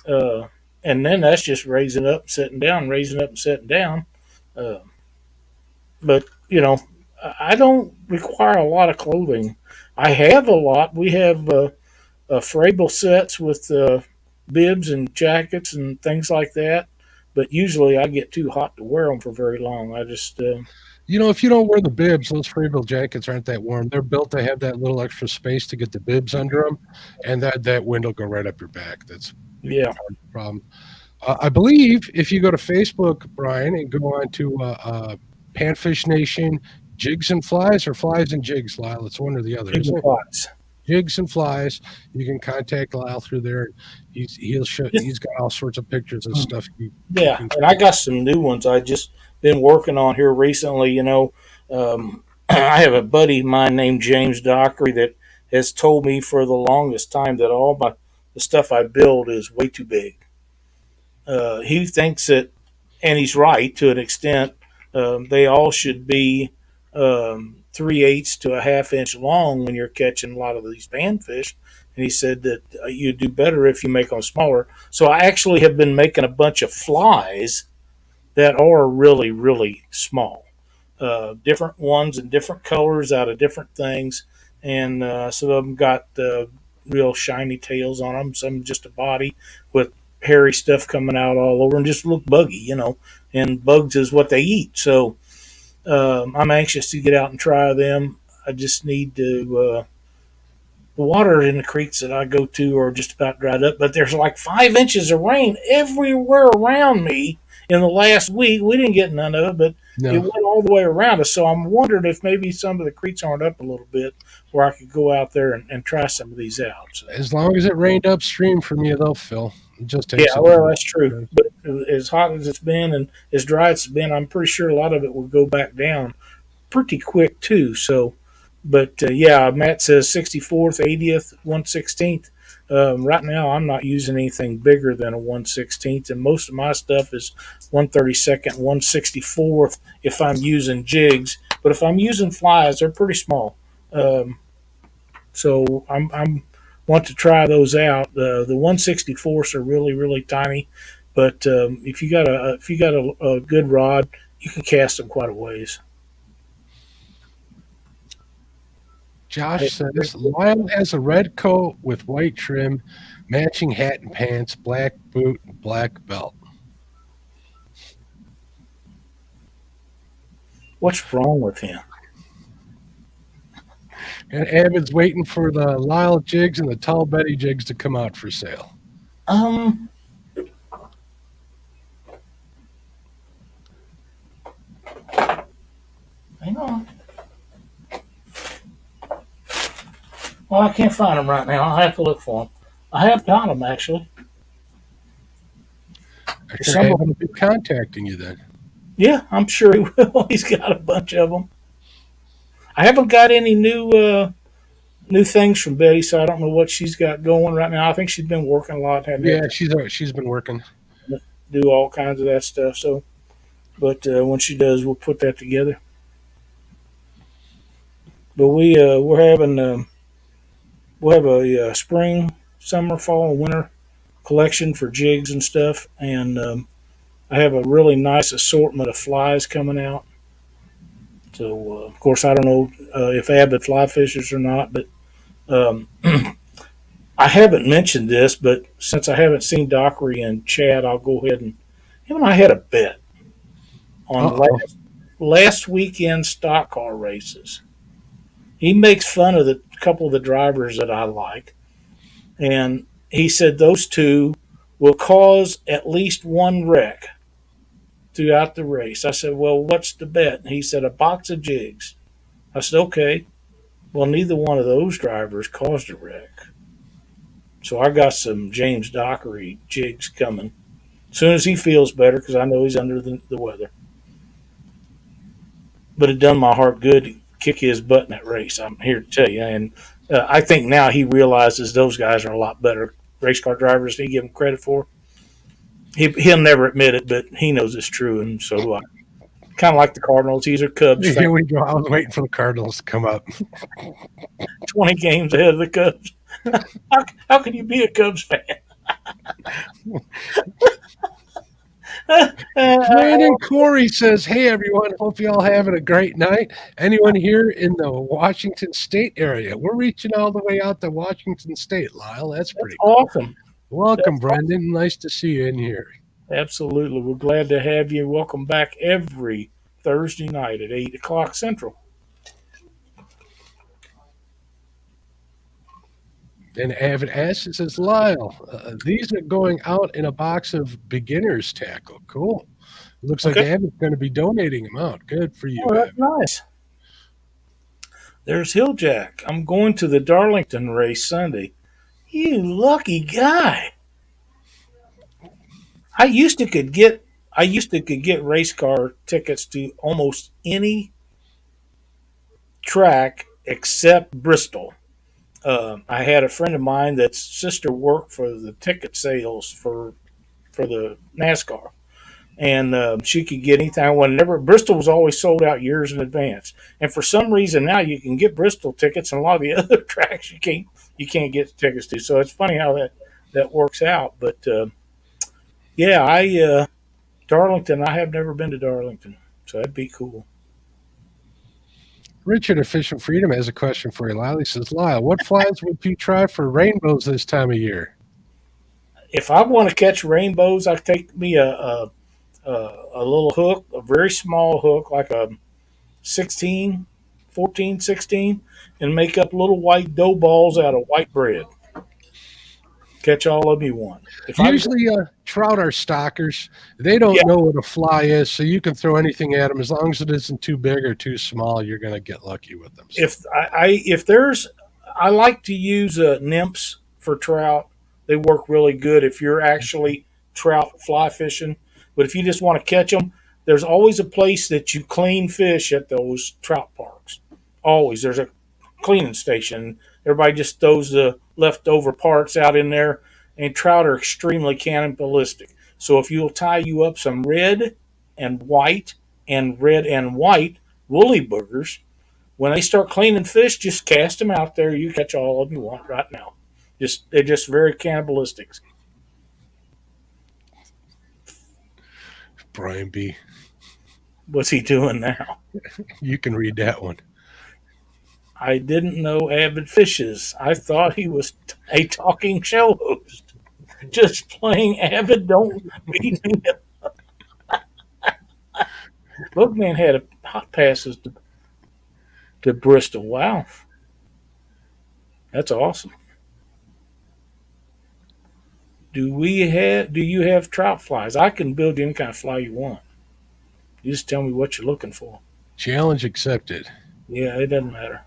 uh, and then that's just raising up, sitting down, raising up, and sitting down. Uh, but I don't require a lot of clothing. I have a lot. We have Frable sets with bibs and jackets and things like that. But usually I get too hot to wear them for very long. I just If you don't wear the bibs, those Freyville jackets aren't that warm. They're built to have that little extra space to get the bibs under them, and that wind will go right up your back. That's a big yeah. part of the problem. I believe if you go to Facebook, Brian, and go on to Panfish Nation, Jigs and Flies, or Flies and Jigs, Lyle, it's one or the other, Big isn't it? pots. Jigs and Flies. You can contact Lyle through there. He's got all sorts of pictures and stuff. Yeah, and I got some new ones I just been working on here recently. I have a buddy of mine named James Dockery that has told me for the longest time that all the stuff I build is way too big. He thinks that, and he's right to an extent. They all should be 3/8 to a half inch long when you're catching a lot of these panfish. And he said that you do better if you make them smaller. So I actually have been making a bunch of flies that are really, really small. Different ones and different colors out of different things. And some of them got real shiny tails on them, some just a body with hairy stuff coming out all over and just look buggy. And bugs is what they eat. So I'm anxious to get out and try them. I just need to. The water in the creeks that I go to are just about dried up, but there's like 5 inches of rain everywhere around me in the last week. We didn't get none of it, but it No, went all the way around us. So I'm wondering if maybe some of the creeks aren't up a little bit where I could go out there and try some of these out. So, as long as it rained upstream from you, they'll fill. It just takes yeah, a well, day. that's true. But as hot as it's been and as dry as it's been, I'm pretty sure a lot of it will go back down pretty quick too. So, but yeah, Matt says 64th, 80th, 1/16th. Right now, I'm not using anything bigger than a 1/16th, and most of my stuff is 1/32nd, 1/64th if I'm using jigs. But if I'm using flies, they're pretty small. So I'm want to try those out. The 1/64ths are really really tiny, but if you got a good rod, you can cast them quite a ways. Josh says Lyle has a red coat with white trim, matching hat and pants, black boot, and black belt. What's wrong with him? And Avid's waiting for the Lyle jigs and the Tall Betty jigs to come out for sale. Um, Hang on. Well, I can't find them right now. I'll have to look for them. I have got them actually. I'm sure Some of Avid them, will be contacting you then. yeah, I'm sure he will. He's got a bunch of them. I haven't got any new things from Betty, so I don't know what she's got going right now. I think she's been working a lot, having Yeah, had she's been working. to do all kinds of that stuff. So, but when she does, we'll put that together. But we'll have a spring, summer, fall, and winter collection for jigs and stuff, and I have a really nice assortment of flies coming out. So, of course, I don't know if avid fly fishers or not, but um, I haven't mentioned this, but since I haven't seen Dockery and Chad, I'll go ahead and him and I had a bet on Uh-oh. last weekend stock car races. He makes fun of the couple of the drivers that I like, and he said those two will cause at least one wreck throughout the race. I said, "Well, what's the bet?" And he said, "A box of jigs." I said, "Okay." Well, neither one of those drivers caused a wreck. So I got some James Dockery jigs coming. As soon as he feels better, because I know he's under the weather. But it done my heart good to kick his butt in that race. I'm here to tell you. And I think now he realizes those guys are a lot better race car drivers than he give them credit for. He'll never admit it, but he knows it's true, and so do I. Kind of like the Cardinals. He's a Cubs fan. Here we go. I was waiting for the Cardinals to come up. 20 games ahead of the Cubs. How can you be a Cubs fan? Brandon Corey says, "Hey everyone, hope you all having a great night. Anyone here in the Washington State area? We're reaching all the way out to Washington State, Lyle. That's pretty cool. Awesome. Welcome, That's Brendan. Awesome. Nice to see you in here. Absolutely. We're glad to have you. Welcome back every Thursday night at 8 o'clock Central. And Avid Acid says, Lyle, these are going out in a box of beginner's tackle. Cool. Looks like Avid's going to be donating them out. Good for you. Oh, that's nice. There's Hilljack. I'm going to the Darlington race Sunday. You lucky guy. I used to could get race car tickets to almost any track except Bristol. I had a friend of mine that's sister worked for the ticket sales for the NASCAR, and she could get anything. Whenever Bristol was always sold out years in advance, and for some reason now you can get Bristol tickets, and a lot of the other tracks you can't get tickets to. So it's funny how that works out. But yeah, Darlington. I have never been to Darlington, so that'd be cool. Richard of Fish and Freedom has a question for you, Lyle. He says, Lyle, what flies would you try for rainbows this time of year? If I want to catch rainbows, I take me a little hook, a very small hook, like a 16, 14, 16, and make up little white dough balls out of white bread. Catch all of you want. Usually, trout are stalkers. They don't know what a fly is, so you can throw anything at them as long as it isn't too big or too small. You're going to get lucky with them. So. I like to use nymphs for trout. They work really good if you're actually trout fly fishing. But if you just want to catch them, there's always a place that you clean fish at those trout parks. Always, there's a cleaning station. Everybody just throws the leftover parts out in there, and trout are extremely cannibalistic. So if you'll tie you up some red and white woolly boogers, when they start cleaning fish, just cast them out there. You catch all of them you want right now. They're just very cannibalistic. Brian B. What's he doing now? You can read that one. I didn't know Avid fishes. I thought he was a talking show host. Just playing Avid. Don't beat me up. Boogman had a hot passes to Bristol. Wow. That's awesome. Do you have trout flies? I can build you any kind of fly you want. You just tell me what you're looking for. Challenge accepted. Yeah, it doesn't matter.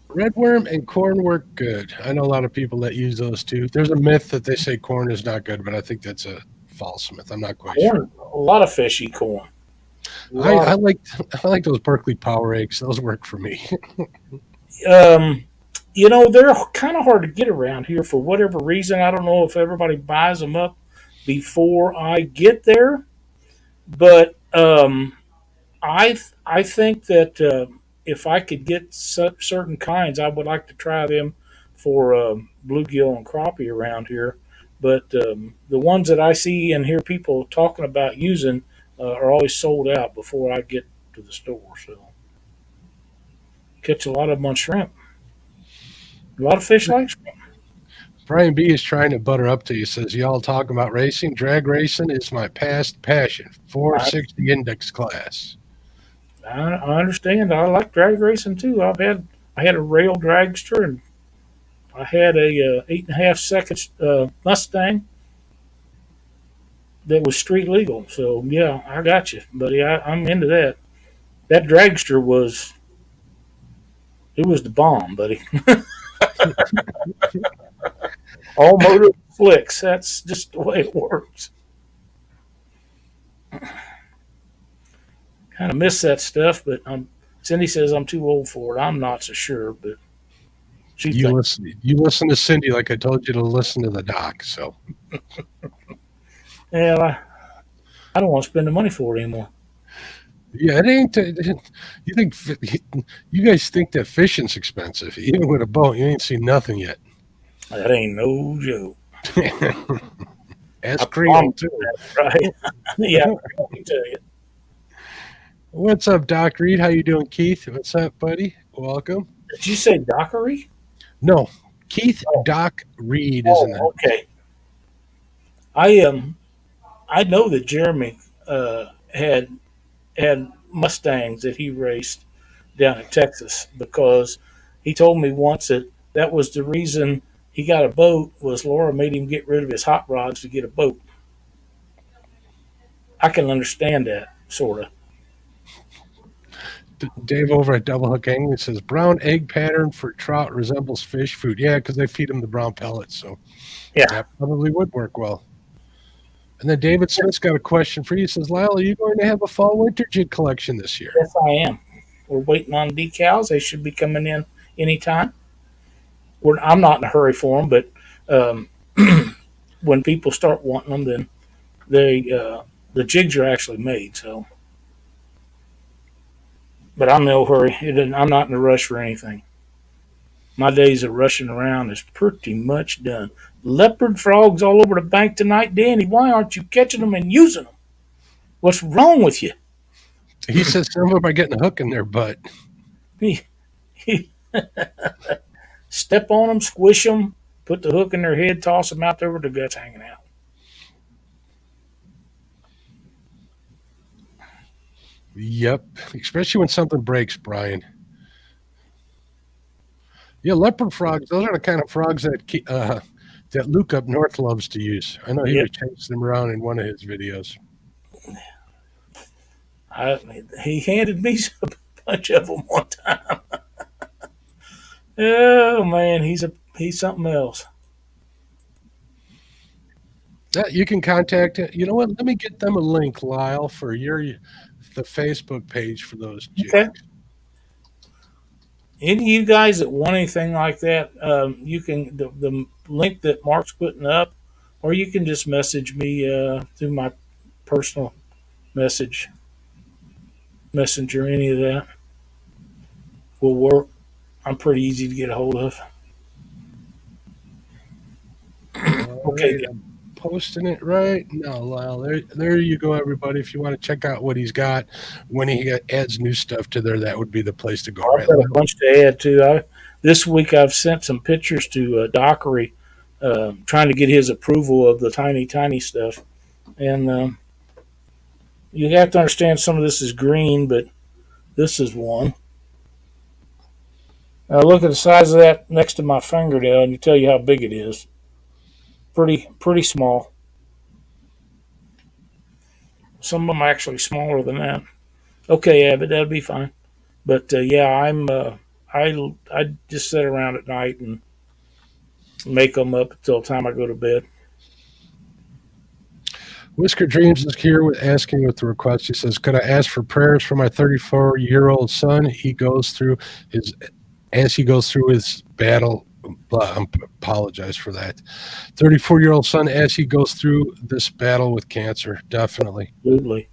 Redworm and corn work good. I know a lot of people that use those too. There's a myth that they say corn is not good, but I think that's a false myth. I'm not quite sure. A lot of fish eat corn. I like those Berkeley Power eggs. Those work for me. They're kind of hard to get around here for whatever reason. I don't know if everybody buys them up before I get there, but I think that if I could get certain kinds, I would like to try them for bluegill and crappie around here. But the ones that I see and hear people talking about using are always sold out before I get to the store. So catch a lot of them on shrimp. A lot of fish like shrimp. Brian B is trying to butter up to you. Says, y'all talking about racing. Drag racing is my past passion. 460 index class. I understand. I like drag racing too. I had a rail dragster, and I had a 8.5 seconds Mustang that was street legal. So yeah, I got you, buddy. I'm into that. That dragster was it was the bomb, buddy. All motor flicks. That's just the way it works. Kind of miss that stuff, but Cindy says I'm too old for it. I'm not so sure, but she You thinks. listen. You listen to Cindy like I told you to listen to the doc. So Yeah, I don't want to spend the money for it anymore. yeah, it ain't. You think you guys think that fishing's expensive? Even with a boat, you ain't seen nothing yet. That ain't no joke. I Ask Creole promise too. that, right? Yeah, let me tell you. What's up, Doc Reed? How you doing, Keith? What's up, buddy? Welcome. Did you say dockery? No, Keith Oh, Doc Reed is in oh, the. okay. I know that Jeremy had Mustangs that he raced down in Texas because he told me once that that was the reason he got a boat was Laura made him get rid of his hot rods to get a boat. I can understand that sort of. Dave over at Double Hook Angling says brown egg pattern for trout resembles fish food. Yeah, because they feed them the brown pellets, so Yeah. that probably would work well. And then David Smith's got a question for you. He says, Lyle, are you going to have a fall winter jig collection this year? Yes, I am. We're waiting on decals. They should be coming in anytime. I'm not in a hurry for them, but um, when people start wanting them, then the jigs are actually made. So, but I'm in no hurry. I'm not in a rush for anything. My days of rushing around is pretty much done. Leopard frogs all over the bank tonight, Danny. Why aren't you catching them and using them? What's wrong with you? He says some of them are getting a hook in their butt. Step on them, squish them, put the hook in their head, toss them out there with their guts hanging out. Yep, especially when something breaks, Brian. Yeah, leopard frogs, those are the kind of frogs that Luke up north loves to use. I know he Yep. was chasing them around in one of his videos. He handed me a bunch of them one time. Oh man, he's something else. Yeah, you can contact it. You know what? Let me get them a link, Lyle, for the Facebook page for those Okay. jigs. Any of you guys that want anything like that, you can the link that Mark's putting up, or you can just message me through my personal message messenger. Any of that will work. I'm pretty easy to get a hold of. All Okay, right, I'm posting it right now, Lyle. There you go, everybody. If you want to check out what he's got when adds new stuff to there, that would be the place to go, I've right, got a Lyle? bunch to add too. This week I've sent some pictures to Dockery, trying to get his approval of the tiny stuff. And you have to understand some of this is green, but this is one. Now look at the size of that next to my fingernail, and you tell you how big it is. Pretty small. Some of them are actually smaller than that. Okay, yeah, but that'll be fine. But yeah, I just sit around at night and make them up until the time I go to bed. Whisker Dreams is here with asking with the request. He says, "Could I ask for prayers for my 34-year-old son? As he goes through his battle." Apologize for that. 34-year-old son as he goes through this battle with cancer. Definitely. Absolutely.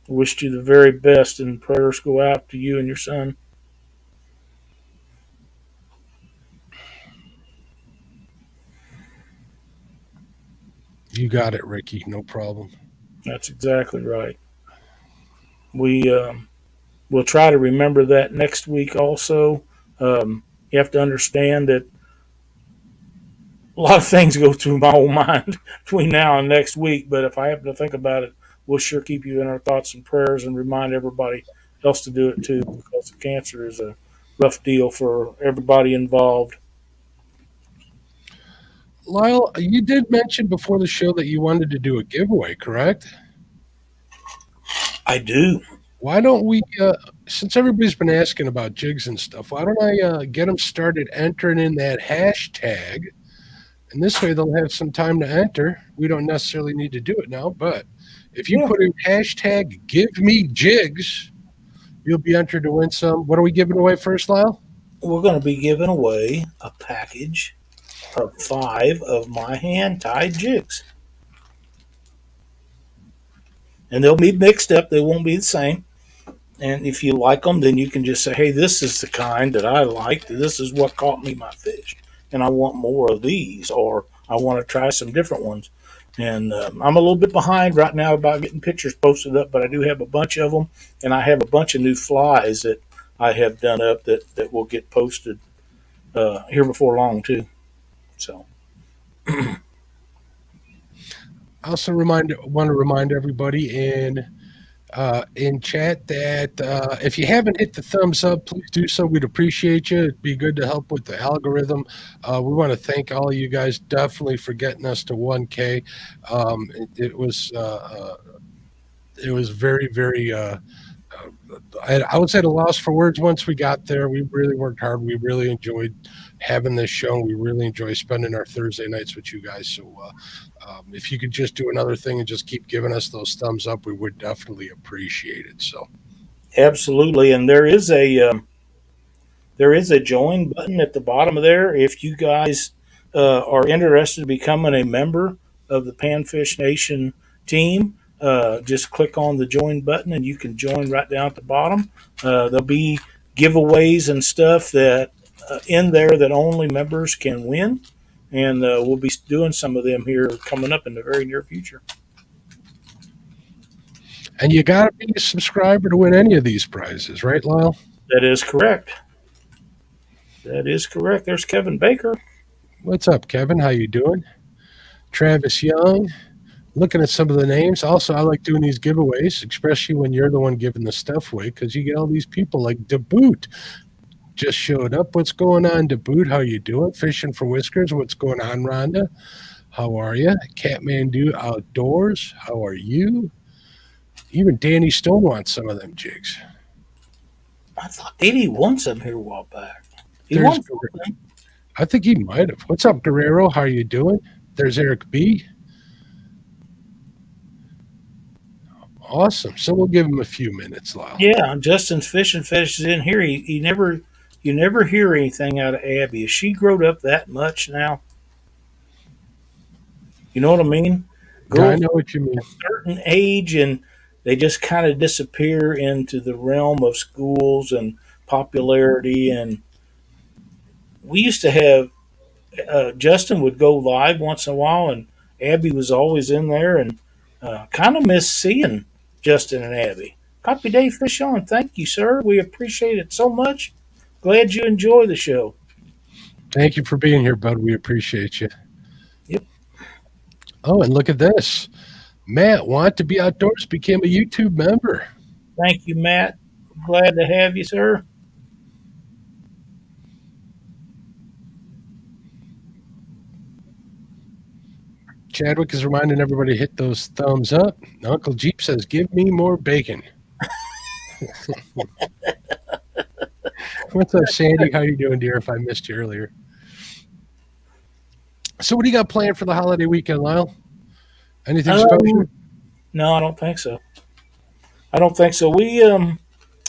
Wished you the very best, and prayers go out to you and your son. You got it, Ricky. No problem. That's exactly right. We will try to remember that next week. Also, you have to understand that a lot of things go through my own mind between now and next week. But if I happen to think about it, we'll sure keep you in our thoughts and prayers, and remind everybody else to do it too, because cancer is a rough deal for everybody involved. Lyle, you did mention before the show that you wanted to do a giveaway, correct? I do. Why don't we, since everybody's been asking about jigs and stuff, why don't I get them started entering in that hashtag? And this way they'll have some time to enter. We don't necessarily need to do it now, but if you Yeah, put in hashtag give me jigs, you'll be entered to win some. What are we giving away first, Lyle? we're going to be giving away a package of 5 of my hand tied jigs, and they'll be mixed up. They won't be the same. And if you like them, then you can just say, "Hey, this is the kind that I liked. This is what caught me my fish, and I want more of these, or I want to try some different ones." And I'm a little bit behind right now about getting pictures posted up, but I do have a bunch of them, and I have a bunch of new flies that I have done up that will get posted here before long too. So I also want to remind everybody in chat that if you haven't hit the thumbs up, please do so. We'd appreciate you. It'd be good to help with the algorithm. We want to thank all of you guys definitely for getting us to 1K. It was very, very. I would say the loss for words once we got there. We really worked hard. We really enjoyed having this show. We really enjoy spending our Thursday nights with you guys. So if you could just do another thing and just keep giving us those thumbs up, we would definitely appreciate it. So absolutely, and there is a join button at the bottom of there. If you guys are interested in becoming a member of the Panfish Nation team, just click on the join button and you can join right down at the bottom. There'll be giveaways and stuff that in there that only members can win, and we'll be doing some of them here coming up in the very near future. and you got to be a subscriber to win any of these prizes, right, Lyle? That is correct. That is correct. There's Kevin Baker. What's up, Kevin? How you doing? Travis Young. Looking at some of the names. Also, I like doing these giveaways, especially when you're the one giving the stuff away, because you get all these people like DeBoot just showed up. What's going on, DeBoot? How you doing? Fishing for Whiskers. What's going on, Rhonda? How are you? Catmandu Outdoors. How are you? Even Danny Stone wants some of them jigs. I thought Eddie won some here a while back. He There's, won something. I think he might have. What's up, Guerrero? How are you doing? There's Eric B. Awesome. So we'll give him a few minutes, Lyle. Yeah, Justin's fishing fetish is in here. He never you never hear anything out of Abby. Has she grown up that much now? You know what I mean? Yeah, I Girls know what you mean. at a certain age and they just kind of disappear into the realm of schools and popularity. And we used to have Justin would go live once in a while, and Abby was always in there, and kind of miss seeing Justin and Abby. Copy Dave Fish on. Thank you, sir. We appreciate it so much. Glad you enjoy the show. Thank you for being here, bud. We appreciate you. Yep. Oh, and look at this. Matt, Want to Be Outdoors, became a YouTube member. Thank you, Matt. Glad to have you, sir. Chadwick is reminding everybody to hit those thumbs up. Uncle Jeep says, give me more bacon. What's up, Sandy? How you doing, dear, if I missed you earlier? So what do you got planned for the holiday weekend, Lyle? Anything special? No, I don't think so. I don't think so. We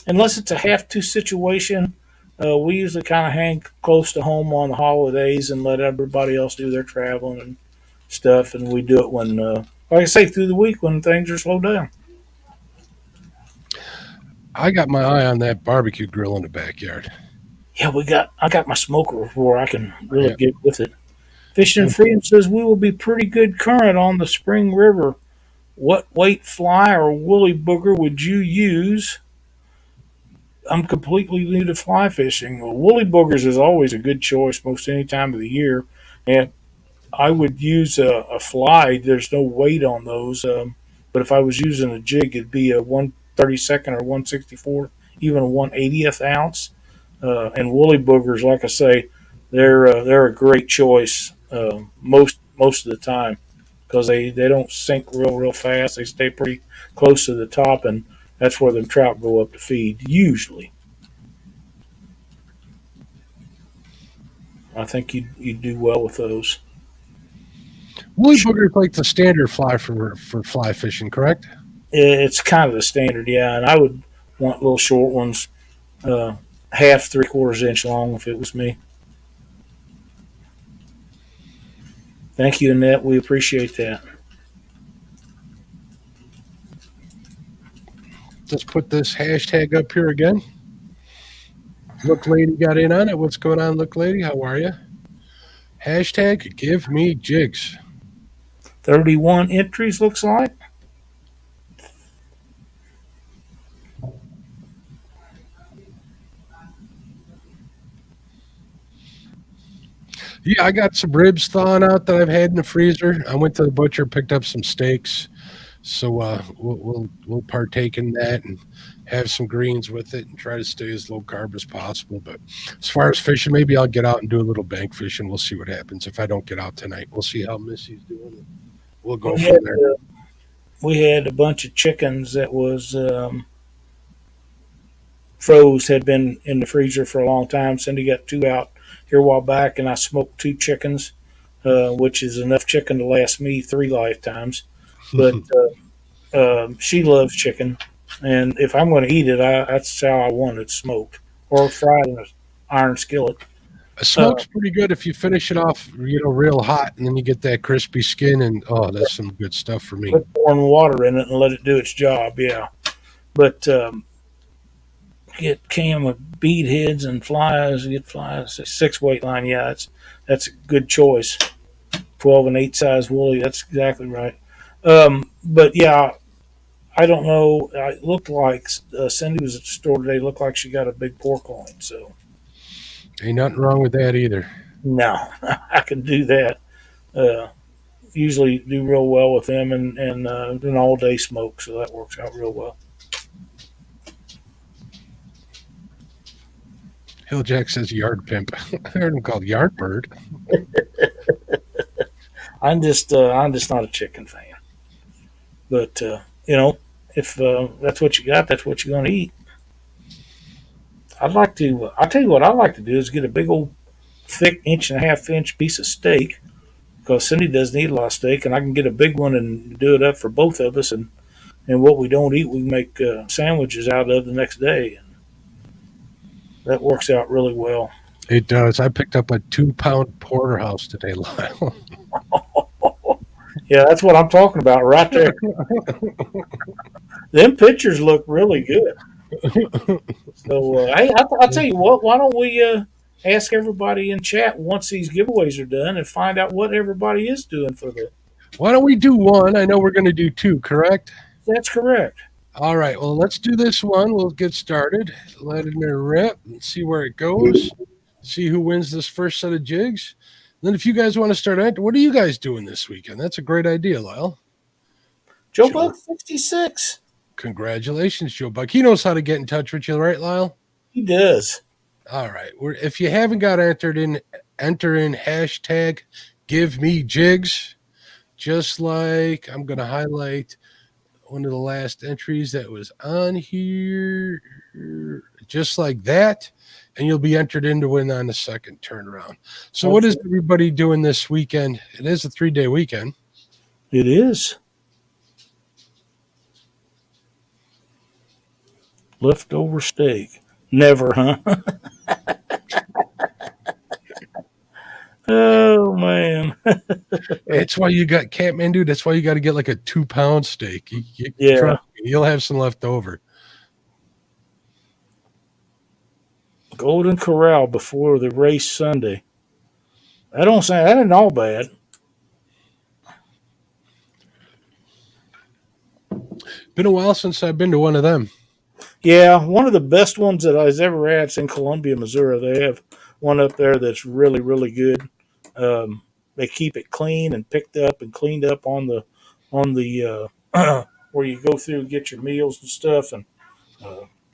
unless it's a have to situation, we usually kind of hang close to home on the holidays and let everybody else do their traveling and stuff, and we do it when, like I say, through the week when things are slowed down. I got my eye on that barbecue grill in the backyard. Yeah, I got my smoker where I can really Yeah. get with it. Fishing and Freedom says we will be pretty good current on the Spring River. What weight fly or woolly booger would you use? I'm completely new to fly fishing. Well, woolly boogers is always a good choice most any time of the year, and I would use a fly. There's no weight on those, but if I was using a jig, it'd be a 1/32nd or 1/64th, even a 1/80th ounce. And woolly boogers, like I say, they're a great choice most of the time because they don't sink real fast. They stay pretty close to the top, and That's where the trout go up to feed. Usually, I think you do well with those. Woolly booger's like the standard fly for fly fishing, correct? It's kind of the standard, yeah. And I would want little short ones, uh, half, 3/4 inch long if it was me. Thank you, Annette. We appreciate that. Let's put this hashtag up here again. Look Lady got in on it. What's going on, Look Lady? How are you? Hashtag give me jigs. 31 entries looks like. Yeah, I got some ribs thawing out that I've had in the freezer. I went to the butcher, picked up some steaks, so we'll partake in that and have some greens with it and try to stay as low carb as possible. But as far as fishing, maybe I'll get out and do a little bank fishing. We'll see what happens if I don't get out tonight. We'll see how Missy's doing. We'll go We from had, there. we had a bunch of chickens that was froze, had been in the freezer for a long time. Cindy got two out here a while back, and I smoked two chickens, which is enough chicken to last me 3 lifetimes. But she loves chicken, and if I'm going to eat it, that's how I want it smoked or fried in an iron skillet. A Uh, smoke's pretty good if you finish it off, real hot, and then you get that crispy skin, and oh, that's some good stuff for me. put pouring water in it and let it do its job, yeah. But get cam with bead heads and flies, get flies, 6 weight line, yeah, that's a good choice. 12 and 8 size woolly, that's exactly right. But yeah, I don't know. It looked like Cindy was at the store today. Looked like she got a big pork loin. So Ain't nothing wrong with that either. no, I can do that. Uh, Usually do real well with them and an all day smoke, so that works out real well. Hilljack says yard pimp. I heard him called yard bird. I'm just not a chicken fan. But if that's what you got, that's what you're going to eat. I'd like to. I'll tell you what I like to do is get a big old thick 1.5 inch piece of steak because Cindy doesn't eat a lot of steak, and I can get a big one and do it up for both of us. And what we don't eat, we make sandwiches out of the next day. And that works out really well. It does. I picked up a 2-pound porterhouse today, Lyle. Yeah, that's what I'm talking about right there. Them pictures look really good. So, hey, I'll tell you what. Why don't we ask everybody in chat once these giveaways are done and find out what everybody is doing for the. Why don't we do one? I know we're going to do two, correct? That's correct. All right. Well, let's do this one. We'll get started. Let it rip and see where it goes. See who wins this first set of jigs. Then, if you guys want to start out, what are you guys doing this weekend? That's a great idea, Lyle. Joe Buck 66. Congratulations, Joe Buck. He knows how to get in touch with you, right, Lyle? He does. All right. If you haven't got entered in, enter in hashtag give me jigs. Just like I'm going to highlight one of the last entries that was on here, just like that, and you'll be entered in to win on the second turnaround. So what is everybody doing this weekend? It is a 3-day weekend. It is. Leftover steak. Never, huh? Oh, man. That's why you got Kathmandu. That's why you got to get like a 2-pound steak. Yeah. Trust me, you'll have some left over. Golden Corral before the race Sunday. That ain't all bad. Been a while since I've been to one of them. Yeah, one of the best ones that I've ever had is in Columbia, Missouri. They have one up there that's really, really good. They keep it clean and picked up and cleaned up on the where you go through and get your meals and stuff, and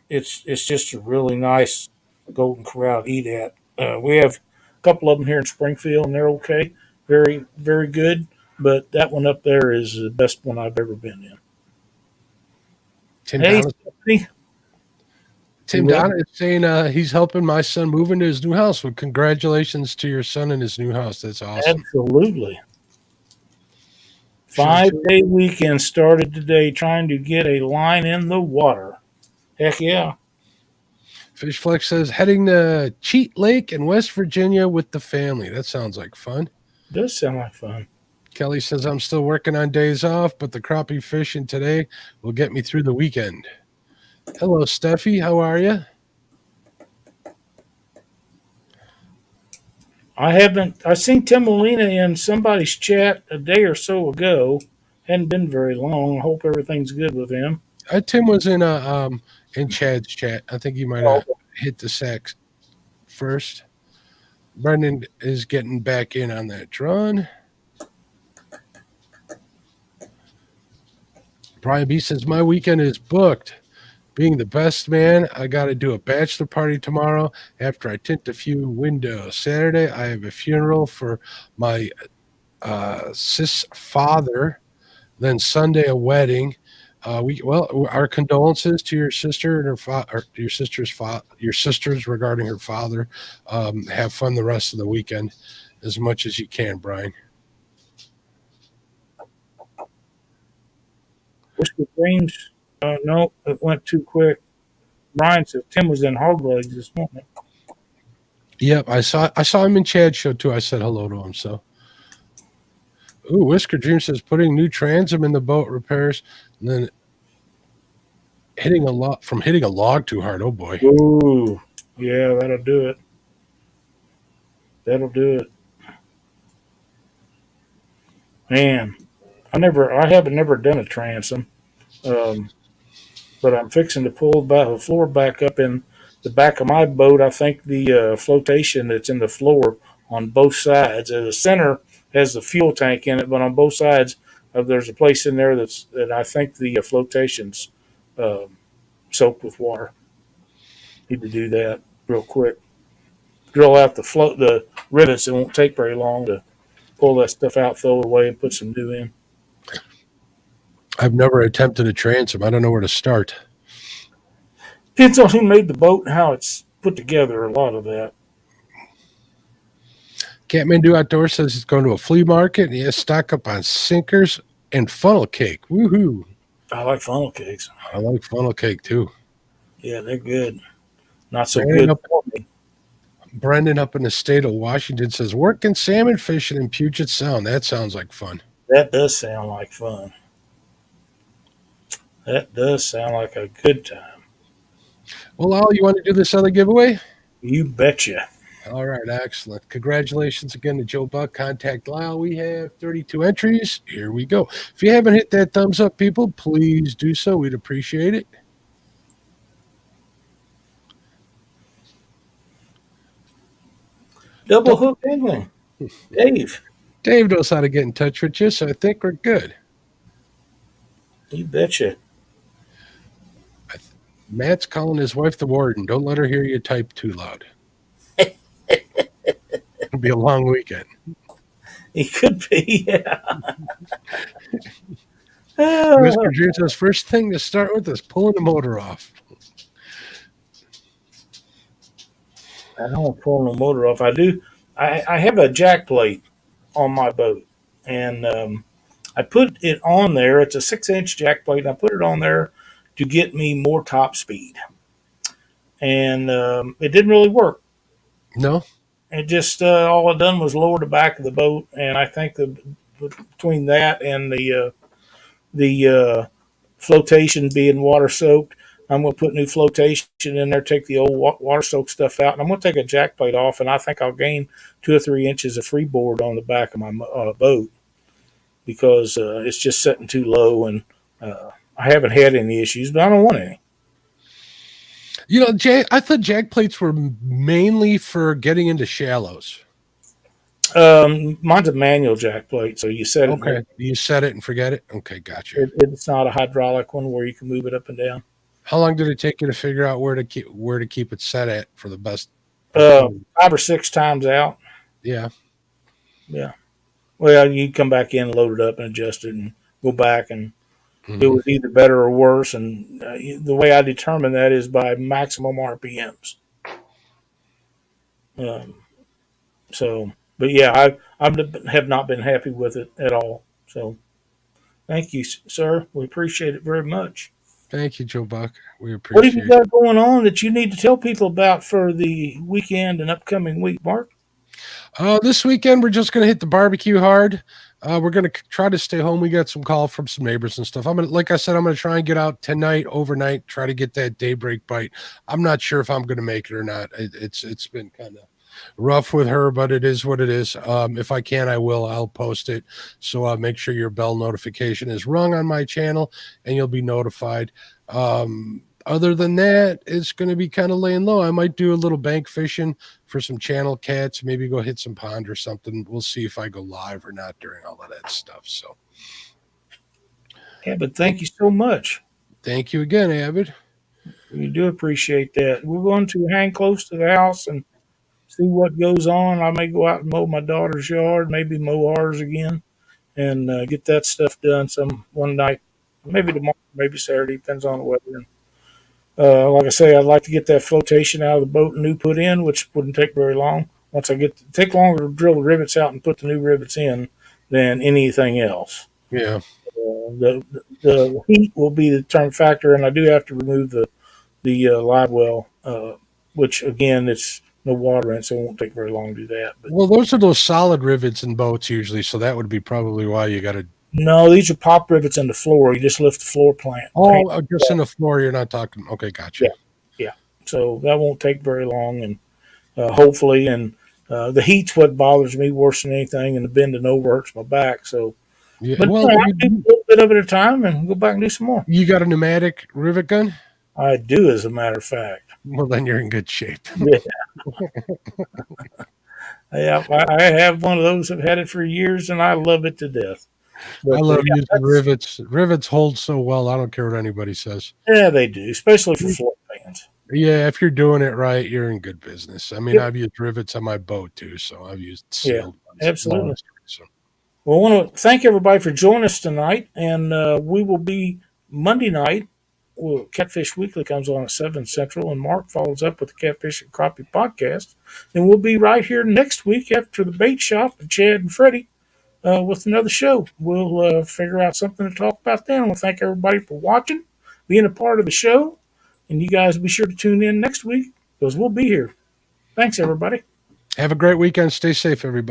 it's just a really nice Golden Corral to eat at. We have a couple of them here in Springfield, and they're okay, very, very good. But that one up there is the best one I've ever been in. Tim Hey, Donna. Stephanie. Tim Donna is saying he's helping my son move into his new house. Well, congratulations to your son in his new house. That's awesome. Absolutely. Sure. 5-day weekend started today trying to get a line in the water. Heck yeah. Fish Flex says heading to Cheat Lake in West Virginia with the family. That sounds like fun. Does sound like fun. Kelly says I'm still working on days off, but the crappie fishing today will get me through the weekend. Hello, Steffi. How are you? I seen Tim Molina in somebody's chat a day or so ago. Hadn't been very long. I hope everything's good with him. Tim was in Chad's chat. I think he might Oh, have hit the sack first. Brendan is getting back in on that run. Brian B says my weekend is booked. Being the best man, I got to do a bachelor party tomorrow after I tint a few windows. Saturday, I have a funeral for my cis father. Then Sunday, a wedding. Our condolences to your sister and your sisters regarding her father. Have fun the rest of the weekend as much as you can, Brian. Whisper Dreams. No, it went too quick. Brian says Tim was in hog legs this morning. Yep, I saw him in Chad's show too. I said hello to him. So, Whisker Dream says putting new transom in the boat repairs, and then hitting a log too hard. Oh boy. Ooh, yeah, that'll do it. That'll do it. Man, I haven't never done a transom, um, but I'm fixing to pull the floor back up in the back of my boat. I think the flotation that's in the floor on both sides. The center has the fuel tank in it, but on both sides, there's a place in there that I think the flotation's uh, soaked with water. Need to do that real quick. Drill out the rivets. It won't take very long to pull that stuff out, throw it away, and put some new in. I've never attempted a transom. I don't know where to start. Depends on who made the boat and how it's put together. A lot of that. Catman Outdoor says he's going to a flea market and he has stock up on sinkers and funnel cake. Woohoo! I like funnel cakes. I like funnel cake too. Yeah, they're good. Not so Brandon good up, for me. Brendan up in the state of Washington says working salmon fishing in Puget Sound. That sounds like fun. That does sound like fun. That does sound like a good time. Well, Al, you want to do this other giveaway? You betcha. All right, excellent. Congratulations again to Joe Buck. Contact Lyle. We have 32 entries. Here we go. If you haven't hit that thumbs up, people, please do so. We'd appreciate it. Double hook angling. Dave. Dave knows how to get in touch with you, so I think we're good. You betcha. Matt's calling his wife the warden. Don't let her hear you type too loud. It'll be a long weekend. He could be, yeah. Mr. Drew says first thing to start with is pulling the motor off. I don't pull no motor off. I do. I have a jack plate on my boat, and I put it on there. It's a 6-inch jack plate. And I put it on there to get me more top speed, and it didn't really work. No? It just all it done was lower the back of the boat, and I think between that and the flotation being water soaked, I'm going to put new flotation in there, take the old water soaked stuff out, and I'm going to take a jack plate off, and I think I'll gain 2 or 3 inches of freeboard on the back of my boat because it's just setting too low, and I haven't had any issues, but I don't want any. You know, I thought jack plates were mainly for getting into shallows. Mine's a manual jack plate, so you set it. Okay, you set it and forget it. Okay, gotcha. It's not a hydraulic one where you can move it up and down. How long did it take you to figure out where to keep it set at for the best? 5 or 6 times out. Yeah. Yeah. Well, you come back in, load it up, and adjust it, and go back and it Hmm. was either better or worse. And the way I determine that is by maximum RPMs. Um, so, but yeah, I have not been happy with it at all. So, thank you, sir. We appreciate it very much. Thank you, Joe Buck. We What have you appreciate it. got going on that you need to tell people about for the weekend and upcoming week, Mark? This weekend we're just gonna hit the barbecue hard. We're gonna try to stay home. We got some call from some neighbors and stuff. Like I said, I'm gonna try and get out tonight, overnight, try to get that daybreak bite. I'm not sure if I'm gonna make it or not. It's been kind of rough with her, but it is what it is. If I can, I will. I'll post it. So make sure your bell notification is rung on my channel, and you'll be notified. Other than that, it's going to be kind of laying low. I might do a little bank fishing for some channel cats, maybe go hit some pond or something. We'll see if I go live or not during all of that stuff. So Yeah, but thank you so much. thank you again, Avid. We do appreciate that. We're going to hang close to the house and see what goes on. I may go out and mow my daughter's yard, maybe mow ours again, and get that stuff done some one night, maybe tomorrow, maybe Saturday, depends on the weather. And, like I say, I'd like to get that flotation out of the boat and new put in, which wouldn't take very long. Once I take longer to drill the rivets out and put the new rivets in than anything else. Yeah. The heat will be the term factor, and I do have to remove the live well, which again it's no water in, it, so it won't take very long to do that. But Well, those are those solid rivets in boats usually, so that would be probably why you got to. no, these are pop rivets in the floor. You just lift the floor plant. Oh, just in the floor. You're not talking. Okay, gotcha. Yeah, yeah. So that won't take very long, and hopefully, and the heat's what bothers me worse than anything, and the bending over hurts my back. So, Yeah. but Well, I do a little bit of it at a time, and go back and do some more. you got a pneumatic rivet gun. I do, as a matter of fact. Well, then you're in good shape. Yeah, yeah. I have one of those. I've had it for years, and I love it to death. I But love yeah, using rivets. Rivets hold so well. I don't care what anybody says. yeah, they do, especially for floor pans. Yeah, if you're doing it right, you're in good business. I mean, Yep. I've used rivets on my boat too, so I've used Yeah, sealed ones. absolutely. So Well, I want to thank everybody for joining us tonight, and we will be Monday night. Well, Catfish Weekly comes on at 7 Central, and Mark follows up with the Catfish and Crappie podcast. And we'll be right here next week after the bait shop and Chad and Freddie with another show. We'll figure out something to talk about then. I want to thank everybody for watching, being a part of the show, and you guys be sure to tune in next week because we'll be here. Thanks, everybody. have a great weekend. Stay safe, everybody.